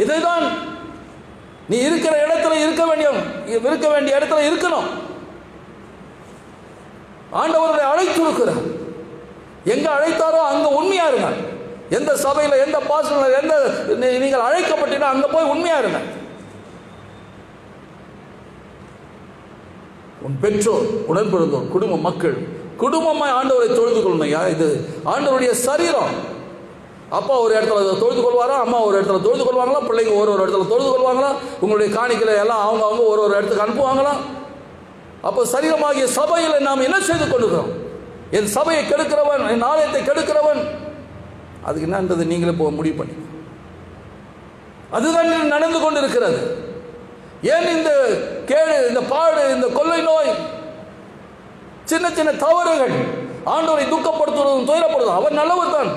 A: இதைதான் நீ இருக்கிற இடத்துல இருக்க வேண்டிய இடத்துல இருக்கணும். ஆண்டவரை அழைத்து இருக்கிறார், எங்க அழைத்தாரோ அங்க உண்மையா இருங்க. எந்த சபையில், எந்த பாசத்தில், எந்த நீங்கள் அழைக்கப்பட்டீங்கன்னா அங்க போய் உண்மையா இருங்க. உன் பெற்றோர், உடன்பிறந்தோர், குடும்ப மக்கள், குடும்பமாய் ஆண்டவரை தொழுது கொள்ளணும். இது ஆண்டவருடைய சரீரம். அப்பா ஒரு இடத்துல தொழுது கொள்வாரா, அம்மா ஒரு இடத்துல தொழுது கொள்வாங்களா, பிள்ளைங்க ஒரு இடத்துல தொழுது கொள்வாங்களா, உங்களுடைய காணிக்கைகளை எல்லாம் அவங்க ஒரு இடத்துக்கு அனுப்புவாங்களா. அப்போ சரீரமாகிய சபையில் நாம் என்ன செய்து கொண்டிருக்கிறோம்? என் சபையை கெடுக்கிறவன், என் ஆலயத்தை கெடுக்கிறவன், அதுக்கு என்னன்றது நீங்களே போக முடிவு பண்ணி. அதுதான் நடந்து கொண்டிருக்கிறது. ஏன் இந்த கேடு, இந்த பாடு, இந்த கொள்ளை நோய், சின்ன சின்ன தவறுகள் ஆண்டவரை துக்கப்படுத்துவதும் துயரப்படுவதும்? அவர் நல்லவர் தான்,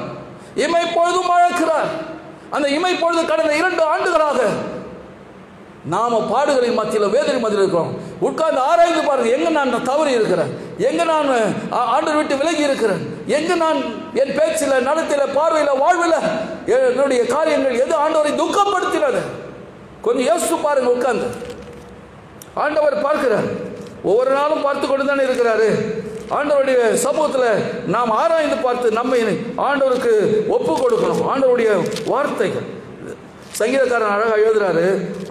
A: இமை பொழுதும் அழைக்கிறார். அந்த இமை பொழுது கடந்த 2 ஆண்டுகளாக நாம பாடுகளின் மத்தியில் வேதனை மத்தியில் இருக்கிறோம். உட்கார்ந்து ஆராய்ந்து பாருங்க, எங்க நான் தவறி இருக்கிறேன், எங்க நான் ஆண்டவர் விட்டு விலகி இருக்கிறேன், எங்க நான் என் பேச்சில், நடத்தில, பார்வையில், வாழ்வில் என்னுடைய காரியங்கள் எது ஆண்டவரை துக்கப்படுத்தினது. கொஞ்சம் யோசிச்சு பாருங்க. உட்கார்ந்து ஆண்டவர் பார்க்கிறார், ஒவ்வொரு நாளும் பார்த்து கொண்டு தானே இருக்கிறாரு. ஆண்டவருடைய சமூகத்தில் நாம் ஆராய்ந்து பார்த்து நம்மை ஆண்டவருக்கு ஒப்பு கொடுக்கணும். ஆண்டவருடைய வார்த்தைகள். சங்கீதக்காரன் அழகாக எழுதுறாரு,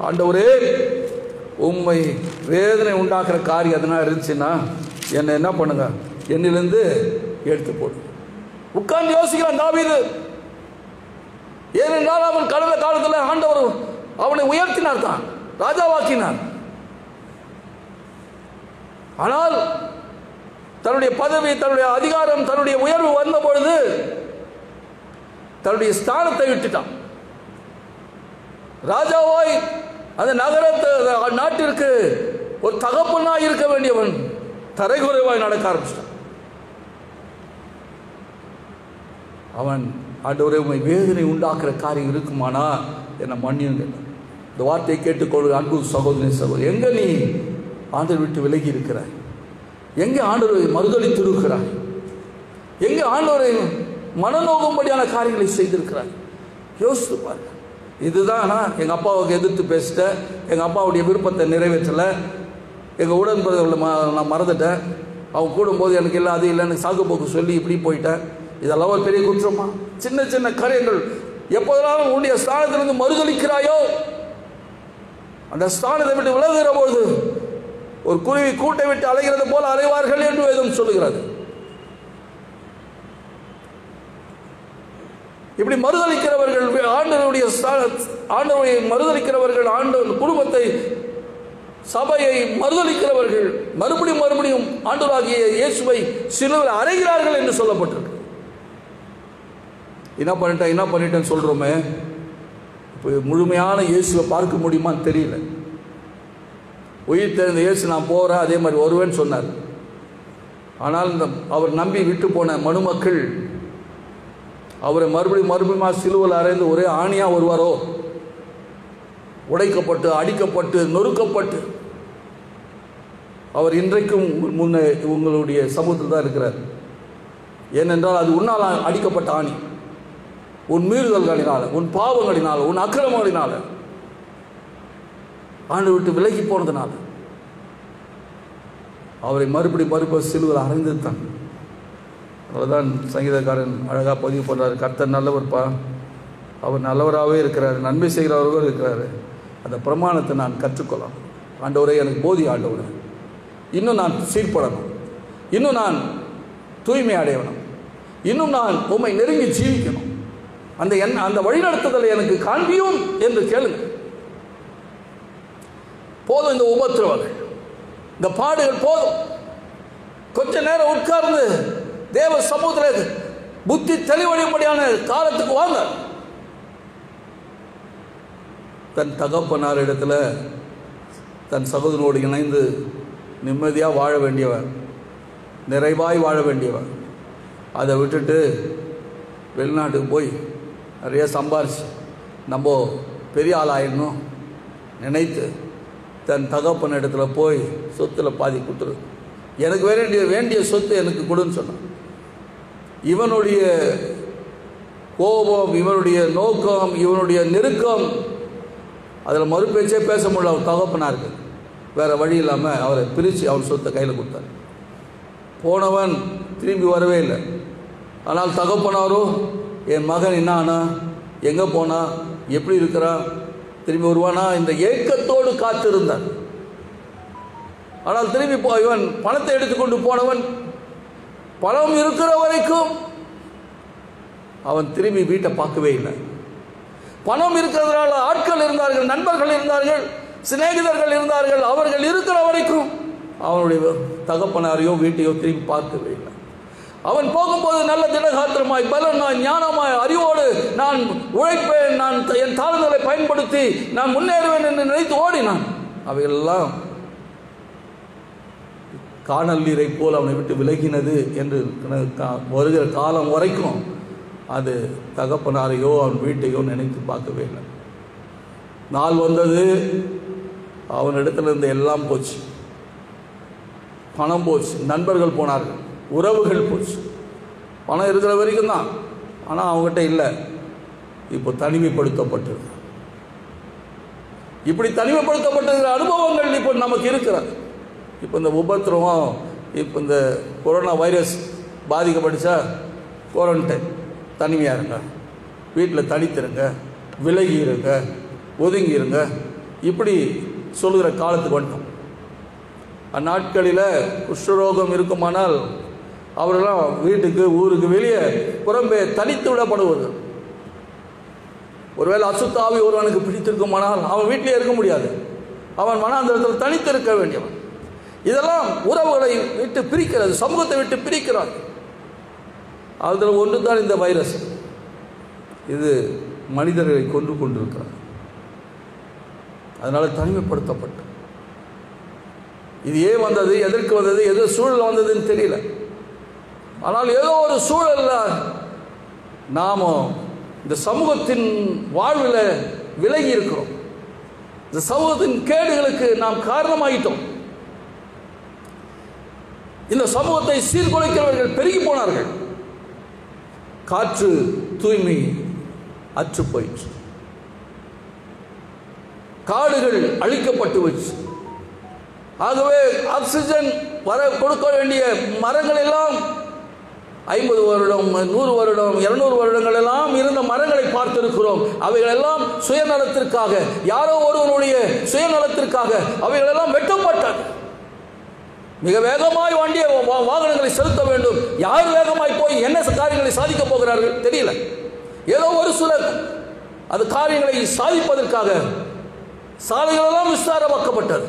A: ஆண்டவரே உம்மை வேதனை உண்டாக்குற காரியம் எதனா இருந்துச்சுன்னா என்னை என்ன பண்ணுங்க, என்னிலிருந்து எடுத்து போடு. உட்கார்ந்து யோசிக்கிறான் தாவீது. ஏனென்றால் அவன் கடந்த காலத்தில் ஆண்டவர் அவனை உயர்த்தினார், தான் ராஜாவாக்கினார். ஆனால் தன்னுடைய பதவி, தன்னுடைய அதிகாரம், தன்னுடைய உயர்வு வந்த பொழுது தன்னுடைய ஸ்தானத்தை விட்டுட்டான். ராஜாவாய் அந்த நகரத்தை, நாட்டிற்கு ஒரு தகப்பனாய் இருக்க வேண்டியவன் தரைகுறைவாய் நடக்க ஆரம்பிச்சிட்டான். அவன் ஆண்டவரே உம்மை வேதனை உண்டாக்குற காரியம் இருக்குமானா என்னை மன்னியுங்க. இந்த வார்த்தையை கேட்டுக்கொள்கிற அன்பு சகோதரி சகோதரி, எங்க நீ ஆண்டவர் விட்டு விலகி இருக்கிறாய்? எங்கே ஆண்டவரை மறுதலித்து இருக்கிறாய்? எங்கே ஆண்டவரை மனநோகும்படியான காரியங்களை செய்திருக்கிறாய்? யோசித்து பாருங்க. இதுதான் எங்கள் அப்பாவுக்கு எதிர்த்து பேசிட்டேன், எங்கள் அப்பாவுடைய விருப்பத்தை நிறைவேற்றலை, எங்கள் உடன்பிறந்தவர்களை நான் மறந்துட்டேன், அவங்க கூடும்போது எனக்கு இல்லை அது இல்லைன்னு சாக்குப்போக்கு சொல்லி இப்படி போயிட்டேன். இதெல்லாம் ஒரு பெரிய குற்றமா? சின்ன சின்ன காரியங்கள். எப்போதெல்லாம் உன்னுடைய ஸ்தானத்திலிருந்து மறுதலிக்கிறாயோ அந்த ஸ்தானத்தை விட்டு விலகுகிற பொழுது ஒரு குருவி கூட்டை விட்டு அலைகிறது போல அலைவார்கள் என்று வேதம் சொல்லுகிறது. இப்படி மறுதலிக்கிறவர்கள், ஆண்டவரை மறுதலிக்கிறவர்கள், ஆண்டவர் குடும்பத்தை, சபையை மறுதலிக்கிறவர்கள் மறுபடியும் ஆண்டவராகிய இயேசுவை சிலுவையில் அறைகிறார்கள் என்று சொல்லப்பட்டிருக்கு. என்ன பண்ணிட்டேன்னு சொல்றோமே, இப்போ முழுமையான இயேசுவை பார்க்க முடியுமான்னு தெரியல. உயிர் தெரிந்த இயேசு நான் போகிறேன், அதே மாதிரி வருவேன்னு சொன்னார். ஆனால் அவர் நம்பி விட்டு போன மனுமக்கள் அவரை மறுபடியும் சிலுவையில் அறைந்து ஒரே ஆணியாக வருவாரோ, உடைக்கப்பட்டு, அடிக்கப்பட்டு, நொறுக்கப்பட்டு அவர் இன்றைக்கும் முன்னே உங்களுடைய சமூகத்தில் தான் இருக்கிறார். ஏனென்றால் அது உன்னால் அடிக்கப்பட்ட ஆணி. உன் மீறுதல்களினால, உன் பாவங்களினால, உன் அக்கிரமங்களினால, ஆண்டு விட்டு விலகி போனதுனால அவரை மறுபடியும் சிலுவையில் அறைந்துட்டான். அவ்வளோதான் சங்கீதக்காரன் அழகாக பதிவு பண்ணுறாரு. கர்த்தர் நல்லவர்ப்பா, அவர் நல்லவராகவே இருக்கிறார், நன்மை செய்கிறவர்கள் இருக்கிறாரு. அந்த பிரமாணத்தை நான் கற்றுக்கொள்ளலாம். ஆண்டவரே எனக்கு போதி, ஆண்டவரே இன்னும் நான் சீர்படணும், இன்னும் நான் தூய்மை அடையணும், இன்னும் நான் உம்மை நெருங்கி ஜீவிக்கணும், அந்த வழிநடத்துதலை எனக்கு காண்பியும் என்று கேளுங்க. போதும் இந்த உபத்திரவங்கள், இந்த பாடுகள் போதும். கொஞ்ச நேரம் உட்கார்ந்து தேவ சமூகத்தில் புத்தி தெளிவடையும்படியான காலத்துக்கு வாங்க. தன் தகப்பனார் இடத்துல தன் சகோதரனோடு இணைந்து நிம்மதியாக வாழ வேண்டியவன், நிறைவாய் வாழ வேண்டியவன், அதை விட்டுட்டு வெளிநாட்டுக்கு போய் நிறைய சம்பாரிச்சு நம்ம பெரிய ஆளாயிடணும் நினைத்து தன் தகப்பன் இடத்துல போய் சொத்தில் பாதி கொடுத்துரு, எனக்கு வேண்டிய சொத்து எனக்கு கொடுன்னு சொன்னான். இவனுடைய கோபம், இவனுடைய நோக்கம், இவனுடைய நெருக்கம், அதில் மறுபேச்சே பேச முடியல. அவன் தகப்பனாருக்கு வேறு வழி இல்லாமல் அவரை பிரித்து அவன் சொத்தை கையில் கொடுத்தார். போனவன் திரும்பி வரவே இல்லை. ஆனால் தகப்பனாரோ என் மகன் என்ன ஆனா, எங்கே போனா, எப்படி இருக்கிறான், திரும்பி வருவானா இந்த ஏக்கத்தோடு காத்திருந்தான். ஆனால் திரும்பி இவன் பணத்தை எடுத்துக்கொண்டு போனவன் பணம் இருக்கிற வரைக்கும் அவன் திரும்பி வீட்டை பார்க்கவே இல்லை. பணம் இருக்கிறதுனால ஆட்கள் இருந்தார்கள், நண்பர்கள் இருந்தார்கள், சிநேகிதர்கள் இருந்தார்கள். அவர்கள் இருக்கிற வரைக்கும் அவனுடைய தகப்பனாரையோ வீட்டையோ திரும்பி பார்க்கவே இல்லை. அவன் போகும்போது நல்ல திடகாத்திரமாய், பலனாய், ஞானமாய், அறிவோடு நான் உழைப்பேன், நான் என் தாழ்ந்தலை பயன்படுத்தி நான் முன்னேறுவேன் என்று நினைத்து ஓடினான். அவைகளெல்லாம் காணல் நீரை போல் அவனை விட்டு விலகினது என்று வருகிற காலம் வரைக்கும் அது தகப்பனாரையோ அவன் வீட்டையோ நினைத்து பார்க்கவே இல்லை. நாள் வந்தது, அவனிடத்துல இருந்து எல்லாம் போச்சு. பணம் போச்சு, நண்பர்கள் போனார்கள், உறவுகள் போச்சு. பணம் இருக்கிற வரைக்கும் தான், ஆனால் அவங்ககிட்ட இல்லை. இப்போ தனிமைப்படுத்தப்பட்டது. இப்படி தனிமைப்படுத்தப்பட்டிருக்கிற அனுபவங்கள் இப்போ நமக்கு இருக்கிறது. இப்போ இந்த உபத்திரவம், இப்போ இந்த கொரோனா வைரஸ் பாதிக்கப்பட்டுச்சா, குவாரண்டைன், தனிமையாக இருங்க, வீட்டில் தனித்திருங்க, விலகி இருங்க, ஒதுங்கி இருங்க, இப்படி சொல்லுகிற காலத்துக்கு வந்துட்டோம். அந்நாட்களில் குஷ்டரோகம் இருக்குமானால் அவரெல்லாம் வீட்டுக்கு ஊருக்கு வெளியே புறம்பே தனித்து விடப்படுவது. ஒருவேளை அசுத்தாவி ஒருவனுக்கு பிடித்திருக்குமானால் அவன் வீட்டிலே இருக்க முடியாது, அவன் மனாந்தரத்தில் தனித்து இருக்க வேண்டியவன். இதெல்லாம் உறவுகளை விட்டு பிரிக்கிறது, சமூகத்தை விட்டு பிரிக்கிறார். அதில் ஒன்று தான் இந்த வைரஸ். இது மனிதர்களை கொன்று கொண்டிருக்கிறார். அதனால தனிமைப்படுத்தப்பட்டு, இது ஏன் வந்தது, எதற்கு வந்தது, எது சூழல் வந்ததுன்னு தெரியல. ஆனால் ஏதோ ஒரு சூழல்ல நாம இந்த சமூகத்தின் வாழ்வில் விலகி இருக்கிறோம். இந்த சமூகத்தின் கேடுகளுக்கு நாம் காரணமாயிட்டோம். இந்த சமூகத்தை சீர்குலைக்கிறவர்கள் பெருகி போனார்கள். காற்று தூய்மை அற்று போயிற்று, காடுகள் அழிக்கப்பட்டு வச்சு. ஆகவே ஆக்சிஜன் வர கொடுக்க வேண்டிய மரங்கள் எல்லாம் 50 வருடம் 100 வருடம் 200 வருடங்கள் எல்லாம் இருந்த மரங்களை பார்த்திருக்கிறோம். அவைகள் எல்லாம் சுயநலத்திற்காக, யாரோ ஒருவருடைய சுயநலத்திற்காக அவைகள் எல்லாம் வெட்டப்பட்டது. மிக வேகமாய் வண்டிய வாகனங்களை செலுத்த வேண்டும். யார் வேகமாய் போய் என்ன காரியங்களை சாதிக்க போகிறார்கள் தெரியல. ஏதோ ஒரு சிலர் அது காரியங்களை சாதிப்பதற்காக சாலைகள் எல்லாம் விஸ்தாரமாக்கப்பட்டது.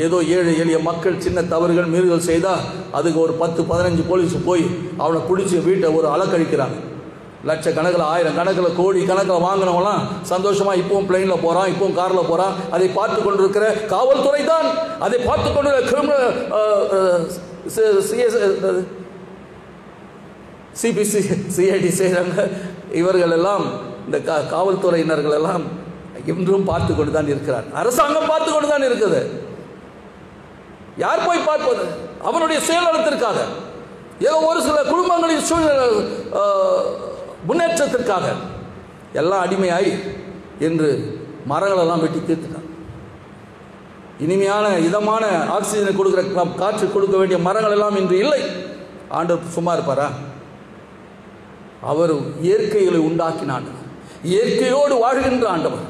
A: ஏதோ ஏழை எளிய மக்கள் சின்ன தவறுகள் மீறுதல் செய்தால் அதுக்கு ஒரு 10-15 போலீஸ் போய் அவனை பிடிச்சி வீட்டை ஒரு அலக்கழிக்கிறாங்க. லட்சக்கணக்கில், ஆயிரக்கணக்கில், கோடி கணக்கில் வாங்கினவங்களாம் சந்தோஷமாக இப்பவும் பிளெயினில் போகிறான், இப்பவும் காரில் போகிறான். அதை பார்த்து கொண்டிருக்கிற காவல்துறை தான், அதை பார்த்து கொண்டிருக்கிற கிரிமினல் சிபிசி சிஐடி செய்கிறாங்க. இவர்கள் எல்லாம், இந்த காவல்துறையினர்கள் எல்லாம் இன்றும் பார்த்து கொண்டு தான் இருக்கிறார். அரசாங்கம் பார்த்து கொண்டு தான் இருக்குது. யார் போய் பார்ப்பது? அவனுடைய சுயநலத்திற்காக, ஏதோ ஒரு சில குடும்பங்களின் சூழ்நிலை முன்னேற்றத்திற்காக எல்லாம் அடிமையாய் என்று மரங்களெல்லாம் வெட்டி தீர்த்துட்டாங்க. இனிமையான இதமான ஆக்சிஜனை கொடுக்கிற, காற்று கொடுக்க வேண்டிய மரங்கள் எல்லாம் இன்று இல்லை. ஆண்டவர் சும்மா இருப்பாரா? அவர் இயற்கைகளை உண்டாக்கினான். இயற்கையோடு வாழ்கின்ற ஆண்டவர்,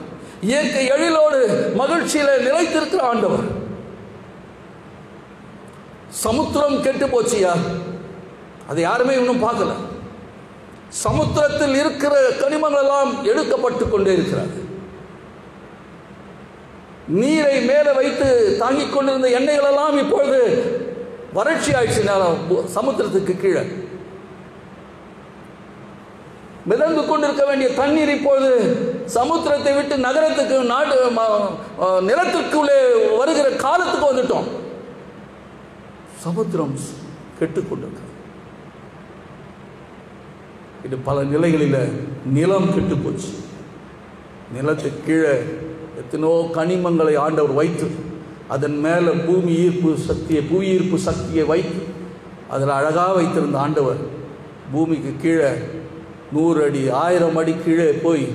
A: இயற்கை எழிலோடு மகிழ்ச்சியில நிலைத்திருக்கிற ஆண்டவர். சமுத்திரம் கெட்டு போச்சியா? அதை யாருமே இன்னும் பார்க்கல. சமுத்திரத்தில் இருக்கிற கனிமங்கள் எல்லாம் எடுக்கப்பட்டு கொண்டே இருக்கிறது. நீரை மேலே வைத்து தாங்கிக் கொண்டிருந்த எண்ணெய்கள் எல்லாம் இப்பொழுது வறட்சி ஆயிடுச்சு. சமுத்திரத்துக்கு கீழே மிதந்து கொண்டிருக்க வேண்டிய தண்ணீர் இப்பொழுது சமுத்திரத்தை விட்டு நகரத்துக்கு, நாடு, நிலத்திற்குள்ளே வருகிற காலத்துக்கு வந்துட்டோம். சமுத்திரம் கெட்டுக்கொண்டிருக்கிறது. இது பல நிலைகளில் நிலம் கெட்டு போச்சு. நிலத்துக்கு கீழே எத்தனோ கனிமங்களை ஆண்டவர் வைத்து, அதன் மேலே புவி ஈர்ப்பு சக்தியை வைத்து அதில் அழகாக வைத்திருந்த ஆண்டவர் பூமிக்கு கீழே 100 அடி 1000 அடி கீழே போய்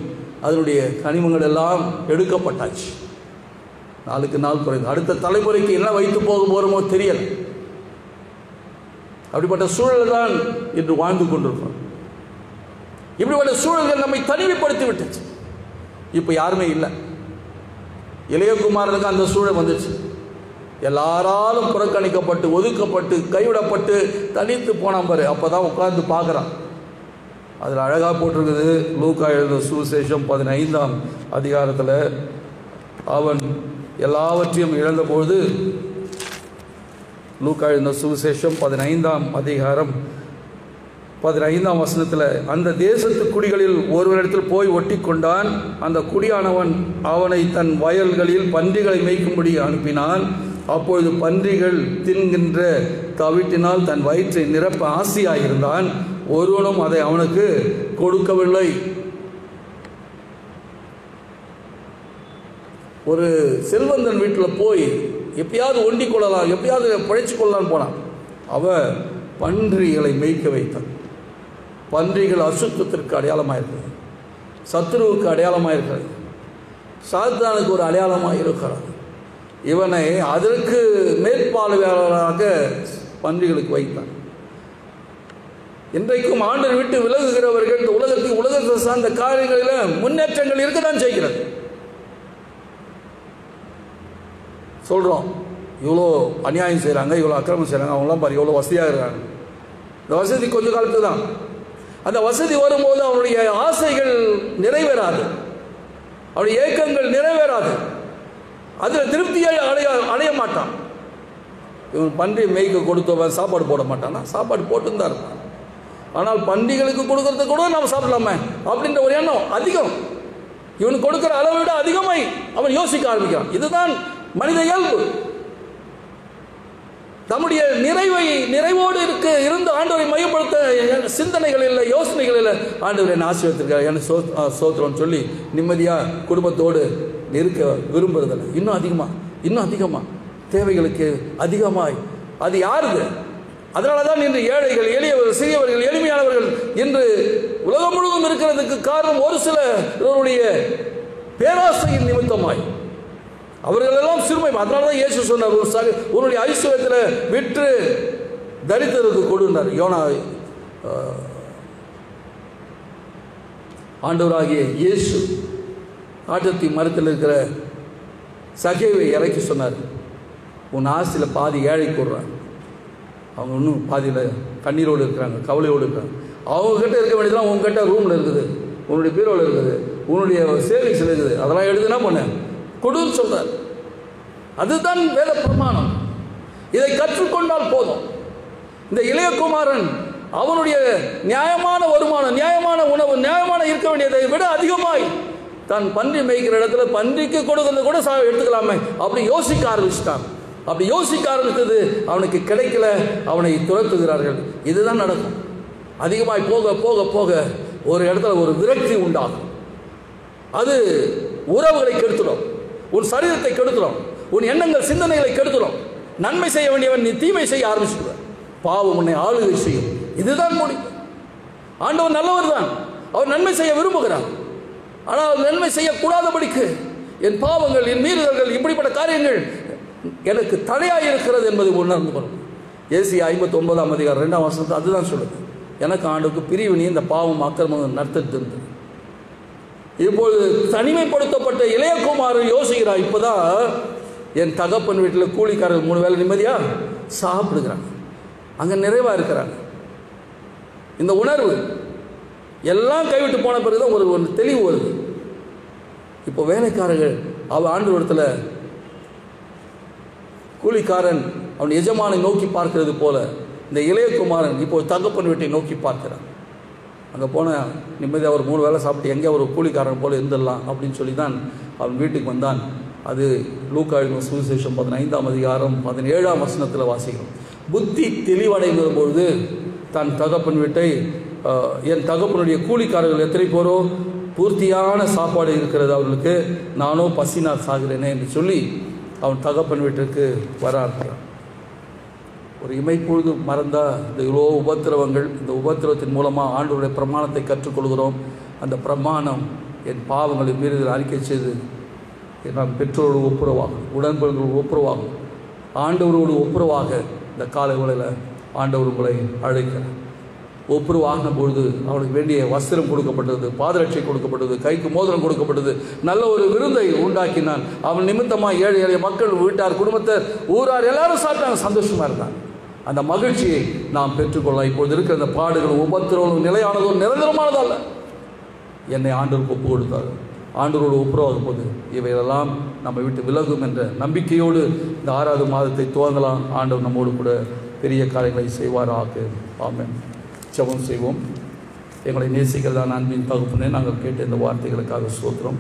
A: அதனுடைய கனிமங்கள் எல்லாம் எடுக்கப்பட்டாச்சு. நாளுக்கு நாள் குறைந்து அடுத்த தலைமுறைக்கு என்ன வைத்து போக போகிறோமோ தெரியல. அப்படிப்பட்ட சூழல் தான் இன்று வாழ்ந்து கொண்டிருக்கிறோம். இப்படிப்பட்ட சூழல்கள் நம்மை தனிமைப்படுத்தி விட்டுச்சு. இப்போ யாருமே இல்லை. இளையகுமாரனுக்கு அந்த சூழல் வந்துச்சு. எல்லாராலும் புறக்கணிக்கப்பட்டு, ஒதுக்கப்பட்டு, கைவிடப்பட்டு தனித்து போனான் பாரு. அப்போ தான் உட்கார்ந்து பார்க்குறான். அதில் அழகாக போட்டிருக்குது, லூக்கா எழுதின சுவிசேஷம் 15ஆம் அதிகாரத்தில், அவன் எல்லாவற்றையும் இழந்தபோது, லூக்கா எழுதின சுவிசேஷம் 15ஆம் அதிகாரம் 15ஆம் வசனத்தில், அந்த தேசத்து குடிகளில் ஒருவரிடத்தில் போய் ஒட்டி கொண்டான். அந்த குடியானவன் அவனை தன் வயல்களில் பன்றிகளை மேய்க்கும்படி அனுப்பினான். அப்பொழுது பன்றிகள் தின்கின்ற தவிட்டினால் தன் வயிற்றை நிரப்ப ஆசையாயிருந்தான். ஒருவனும் அதை அவனுக்கு கொடுக்கவில்லை. ஒரு செல்வந்தன் வீட்டில் போய் எப்பயாவது ஒண்டி கொள்ளலாம், எப்பயாவது பிழைச்சி கொள்ளலான்னு போனான். அவன் பன்றிகளை மேய்க்க வைத்தான். பன்றிகள் அசுத்தத்திற்கு அடையாளமாக இருக்கிறது, சத்துருவுக்கு அடையாளமாக இருக்கிறது, சாத்தானுக்கு ஒரு அடையாளமாக இருக்கிறார். இவனை அதற்கு மேற்பார்வையாளராக பன்றிகளுக்கு வைத்தான். இன்றைக்கும் ஆண்டவர் விட்டு விலகுகிறவர்கள் இந்த உலகத்தை சார்ந்த காரியங்களில் முன்னேற்றங்கள் இருக்கத்தான் செய்கிறது. சொல்கிறோம், இவ்வளோ அநியாயம் செய்கிறாங்க, இவ்வளோ அக்கிரமம் செய்கிறாங்க, அவங்களாம் பாரு எவ்வளோ வசதியாக இருக்காங்க. இந்த வசதி கொஞ்ச காலத்து தான். அந்த வசதி வரும்போது அவனுடைய ஆசைகள் நிறைவேறாது, அவருடைய ஏக்கங்கள் நிறைவேறாது, அதில் திருப்தியை அடைய மாட்டான். இவன் பன்றி மேய்க்க கொடுத்தவன் சாப்பாடு போட மாட்டானா? சாப்பாடு போட்டு தான் இருப்பான். ஆனால் பன்றிகளுக்கு கொடுக்கறது கூட நாம் சாப்பிடலாமே அப்படின்ற ஒரு எண்ணம் அதிகம். இவனுக்கு கொடுக்கிற அளவை விட அதிகமாய் அவன் யோசிக்க ஆரம்பிக்கிறான். இதுதான் மனித இயல்பு. நம்முடைய நிறைவோடு இருந்து ஆண்டவரை மையப்படுத்த சிந்தனைகள் இல்லை, யோசனைகள் இல்லை. ஆண்டவர் என்ன ஆசீர்வதித்திருக்கார், என்ன சோத்திரம் சொல்லி நிம்மதியாக குடும்பத்தோடு இருக்க விரும்புறதில்லை. இன்னும் அதிகமாக தேவைகளுக்கு அதிகமாய் அது யாருது? அதனால தான் இன்று ஏழைகள், எளியவர்கள், சிறியவர்கள், எளிமையானவர்கள் இன்று உலகம் முழுவதும் இருக்கிறதுக்கு காரணம் ஒரு சிலருடைய பேராசையின் நிமித்தமாய் அவர்களெல்லாம் சிறுமை. அதனால தான் இயேசு சொன்னார், உன்னுடைய ஐஸ்வர்யத்தில் விற்று தரித்திரருக்கு கொடுனார். யோனா ஆண்டவராகிய இயேசு ஆட்டத்தி மரத்தில் இருக்கிற சகேவை இறக்கி சொன்னார், உன் ஆசையில் பாதி ஏழை கொடுறாங்க. அவங்க இன்னும் பாதியில் கண்ணீரோடு இருக்கிறாங்க, கவலையோடு இருக்கிறாங்க. அவங்ககிட்ட இருக்க வேண்டியதுலாம் உங்ககிட்ட ரூமில் இருக்குது, உன்னுடைய பீரோவில் இருக்குது, உன்னுடைய சேவிங்ஸில் இருக்குது, அதெல்லாம் எடுத்துனா பண்ண கொடுன்னு சொல்கிறார். அதுதான் வேத பிரமாணம். இதை கற்றுக்கொண்டால் போதும். இந்த இளையகுமாரன் அவனுடைய நியாயமான வருமானம், நியாயமான உணவு, நியாயமான இருக்க வேண்டியதை விட அதிகமாய் தான் பன்றி மேய்க்கிற இடத்துல பன்றிக்கு கொடுக்கறது கூட எடுத்துக்கலாமே அப்படி யோசிக்க ஆரம்பிச்சிட்டான். அப்படி யோசிக்க ஆரம்பித்தது அவனுக்கு கிடைக்கல, அவனை துரத்துகிறார்கள். இதுதான் நடக்கும். அதிகமாய் போக போக போக ஒரு இடத்துல ஒரு விரக்தி உண்டாகும். அது உறவுகளை கெடுத்துடும், உன் சரீரத்தை கெடுத்துடும், உன் எண்ணங்கள் சிந்தனைகளை கெடுத்துடும். நன்மை செய்ய வேண்டியவன் நீ தீமை செய்ய ஆரம்பிச்சுடுவார். பாவம் உன்னை ஆளுகை செய்யும். இதுதான் முடிவு. ஆண்டவர் நல்லவர் தான், அவர் நன்மை செய்ய விரும்புகிறார். ஆனால் நன்மை செய்யக்கூடாதபடிக்கு என் பாவங்கள், என் மீறுதல்கள், இப்படிப்பட்ட காரியங்கள் எனக்கு தடையாக இருக்கிறது என்பதை உணர்ந்து கொள்ளும். ஏசியா 59ஆம் அதிகாரம் 2ஆம் வசனத்தை அதுதான் சொல்லுது. எனக்கு ஆண்டுக்கு பிரிவினை இந்த பாவம் அக்கிரமம் நடத்திட்டு இருந்தது. இப்பொழுது தனிமைப்படுத்தப்பட்ட இளையகுமாரன் யோசிக்கிறார், இப்போதான் என் தகப்பன் வீட்டில் கூலிக்காரர்கள் 3 வேளை நிம்மதியாக சாப்பிடுகிறாங்க, அங்கே நிறைவாக இருக்கிறாங்க. இந்த உணர்வு எல்லாம் கைவிட்டு போன பிறகுதான் ஒரு தெளிவு வருது. இப்போ வேலைக்காரர்கள் அவள் ஆண்டவரிடத்தில் கூலிக்காரன் அவன் எஜமானை நோக்கி பார்க்கிறது போல இந்த இளையகுமாரன் இப்போ தகப்பன் வீட்டை நோக்கி பார்க்கிறான். அங்கே போன நிம்மதியாக ஒரு 3 வேளை சாப்பிட்டு எங்கே ஒரு கூலிக்காரன் போல இருந்துடலாம் அப்படின்னு சொல்லி தான் அவன் வீட்டுக்கு வந்தான். அது லூக்கா எழுதின சுவிசேஷம் 15ஆம் அதிகாரம் 17ஆம் வசனத்தில் வாசிக்கிறோம். புத்தி தெளிவடைகிற பொழுது தன் தகப்பன் வீட்டை, என் தகப்பனுடைய கூலிக்காரர்கள் எத்தனை பேரோ பூர்த்தியான சாப்பாடு இருக்கிறது அவர்களுக்கு, நானோ பசினால் சாகிறேனே என்று சொல்லி அவன் தகப்பன் வீட்டிற்கு வர ஆரம்பிக்கிறான். ஒரு இமைப்பொழுது மறந்தால் இந்த இவ்வளோ உபத்திரவங்கள், இந்த உபத்திரவத்தின் மூலமாக ஆண்டவருடைய பிரமாணத்தை கற்றுக்கொள்கிறோம். அந்த பிரமாணம் என் பாவங்களை மீறுதல் அறிக்கை செய்து நான் பெற்றோரோடு ஒப்புரவாகும், உடன்பிறந்தோடு ஒப்புரவாகும், ஆண்டவரோடு ஒப்புரவாக இந்த காலை வேளையில் ஆண்டவர் உங்களை அழைக்கிறார். ஒப்புரவாகின பொழுது அவனுக்கு வேண்டிய வஸ்திரம் கொடுக்கப்பட்டது, பாதரட்சை கொடுக்கப்பட்டது, கைக்கு மோதிரம் கொடுக்கப்பட்டது, நல்ல ஒரு விருந்தை உண்டாக்கினான். அவன் நிமித்தமாக ஏழை எளிய மக்கள், வீட்டார், குடும்பத்தார், ஊரார் எல்லாரும் சாப்பிட்டாங்க, சந்தோஷமாக இருந்தாங்க. அந்த மகிழ்ச்சியை நாம் பெற்றுக்கொள்ளலாம். இப்பொழுது இருக்கிற அந்த பாடுகள், உபத்திரவம் நிலையானதோ நிரந்தரமானதோ அல்ல. என்னை ஆண்டவருக்கு ஒப்பு கொடுத்தார், ஆண்டவரோடு ஒப்புரவாகும் போது இவையெல்லாம் நம்ம விட்டு விலகும் என்ற நம்பிக்கையோடு இந்த 6வது மாதத்தை துவங்கலாம். ஆண்டவர் நம்மோடு கூட பெரிய காரியங்களை செய்வாராக. ஆமென். ஜெபம் செய்வோம். எங்களை நேசிக்கிறதான அன்பின் தகப்பனே, நாங்கள் கேட்ட இந்த வார்த்தைகளுக்காக ஸ்தோத்திரம்.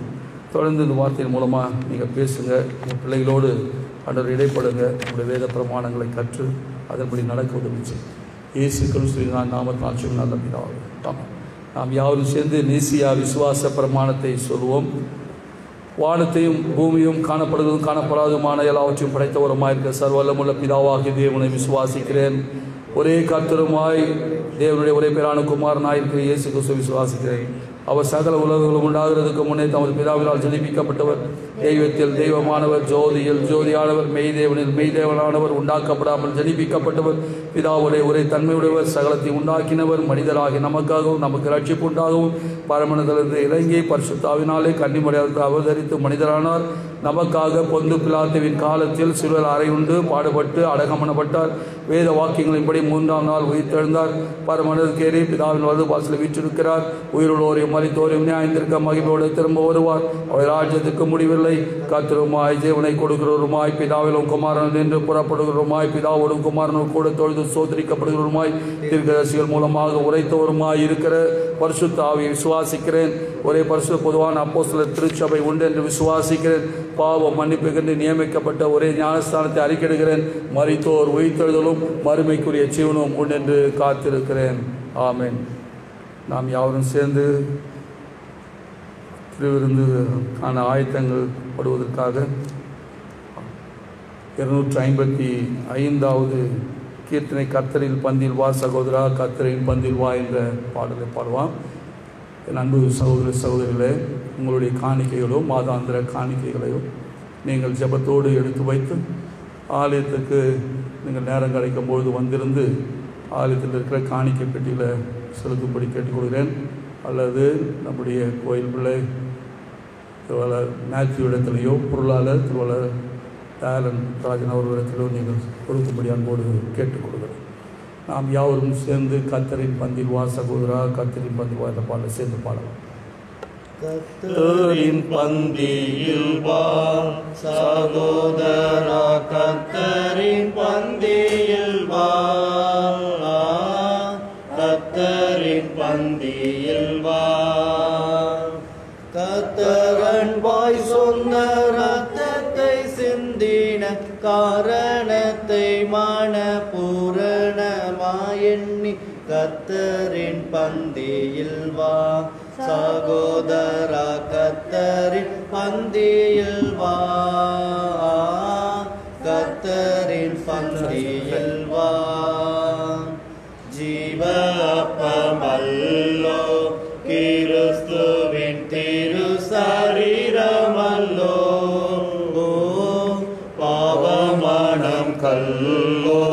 A: தொடர்ந்து இந்த வார்த்தையின் மூலமாக நீங்கள் பேசுங்க, உங்கள் பிள்ளைகளோடு ஆண்டவர் இடைப்படுங்க, உங்களுடைய வேத பிரமாணங்களை கற்று அதன்படி நடக்க உதவிச்சு இயேசு கிறிஸ்துவின் நாமத்தினால் சொல்லி நல்ல பிதாவே. நாம் யாரும் சேர்ந்து நேசியா விசுவாச பிரமாணத்தை சொல்வோம். வானத்தையும் பூமியும் காணப்படுவதும் காணப்படாததுமான எல்லாவற்றையும் படைத்தவருமாயிருக்க சர்வல்லமுள்ள பிதாவாகிய தேவனை விசுவாசிக்கிறேன். ஒரே கர்த்தருமாய் தேவனுடைய ஒரே பேரான குமாரனாயிருக்கிற இயேசு கிறிஸ்துவை விசுவாசிக்கிறேன். அவர் சகல உலகங்களும் உண்டாகிறதுக்கு முன்னே தமது பிதாவினால் ஜனிப்பிக்கப்பட்டவர். தெய்வத்தில் தெய்வமானவர், ஜோதியில் ஜோதியானவர், மெய்தேவனில் மெய்தேவனானவர், உண்டாக்கப்படாமல் ஜனிப்பிக்கப்பட்டவர், பிதாவுடைய ஒரே தன்மையுடையவர், சகலத்தை உண்டாக்கினவர், மனிதராகி நமக்காகவும் நமக்கு ரட்சிப்பு உண்டாகவும் பரமனதிலிருந்து இறங்கி பரிசுத்தாவினாலே கன்னிமரியாதை அவதரித்து மனிதரானார். நமக்காக பொந்து பிலாத்துவின் காலத்தில் சிலுவையில் அறையுண்டு பாடுபட்டு அடக்கமனப்பட்டார். வேத வாக்கியங்களின்படி 3ஆம் நாள் உயிர்த்தெழுந்தார். பரமனதுக்கேறி பிதாவின் வலது வாசலில் வீற்றிருக்கிறார். உயிருள்ளோரையும் மரித்தோரையும் நியாயத்திற்க மகிமையோடு திரும்ப வருவார். அவர் ராஜ்யத்துக்கு முடிவில்லை. கர்த்தருமாய் ஜீவனை கொடுக்கிறவருமாய் பிதாவிலும் குமாரன் என்று புறப்படுகிறவருமாய் பிதாவோடும் குமாரனும் கூட தொழுது சோதரிக்கப்படுகிறவருமாய் தீர்க்கதரிசிகள் மூலமாக உரைத்தவருமாய் இருக்கிற பரிசுத்த ஆவியை விசுவாசிக்கிறேன். ஒரே பரிசுத்த பொதுவான அப்போஸ்தலர் திருச்சபை உண்டு என்று விசுவாசிக்கிறேன். பாவம் மன்னிப்புக்கென்று நியமிக்கப்பட்ட ஒரே ஞானஸ்தானத்தை அறிக்கையிடுகிறேன். மரித்தோர் உயிர்த்தெழுதலும் மறுமைக்குரிய ஜீவனும் உண்டு என்று காத்திருக்கிறேன். ஆமென். நாம் யாவரும் சேர்ந்து திருவிருந்துக்கான ஆயத்தங்கள் படுவதற்காக 255வது கீர்த்தனை கர்த்தரின் பந்தில் வா சகோதரா, கர்த்தரின் பந்தில் வா என்ற பாடலை பாடுவான். என் அன்பு சகோதர சகோதரிகளே, உங்களுடைய காணிக்கைகளும் மாதாந்திர காணிக்கைகளையும் நீங்கள் ஜெபத்தோடு எடுத்து வைத்து ஆலயத்துக்கு நீங்கள் நேரம் கிடைக்கும்பொழுது வந்திருந்து ஆலயத்தில் இருக்கிற காணிக்கை பெட்டியில் செலுத்தும்படி கேட்டுக்கொள்கிறேன். அல்லது நம்முடைய கோயில் பிள்ளை திருவாளர் மேத்யூ இடத்துலையோ பொருளாளர் திருவாளர் டேலன் ராஜன் அவர்களிடத்திலோ நீங்கள் கொடுக்கும்படி அன்போடு கேட்டுக்கொள்கிறேன். நாம் யாவரும் சேர்ந்து கர்த்தரின் பந்தில் வா சகோதரா, கர்த்தரின் பந்தில் வா என்ற பாடலை சேர்ந்து பாடலாம்.
D: கர்த்தரின் பந்தியில் வா சகோதரா, கர்த்தரின் பந்தியில் வா, கர்த்தரின் பந்தியில் வா. கர்த்தரன் வாய் சொன்ன ரத்தத்தை சிந்தின காரணத்தை மனப்பூரணமாயெண்ணி கர்த்தரின் பந்தியில் வா சகோதரா, கர்த்தரின் பந்தியில் வா, கர்த்தரின் பந்தியில் வா. ஜீவ அப்பமல்லோ கிறிஸ்துவின் திரு சரீரமல்லோ, பாவமனம் கல்லோ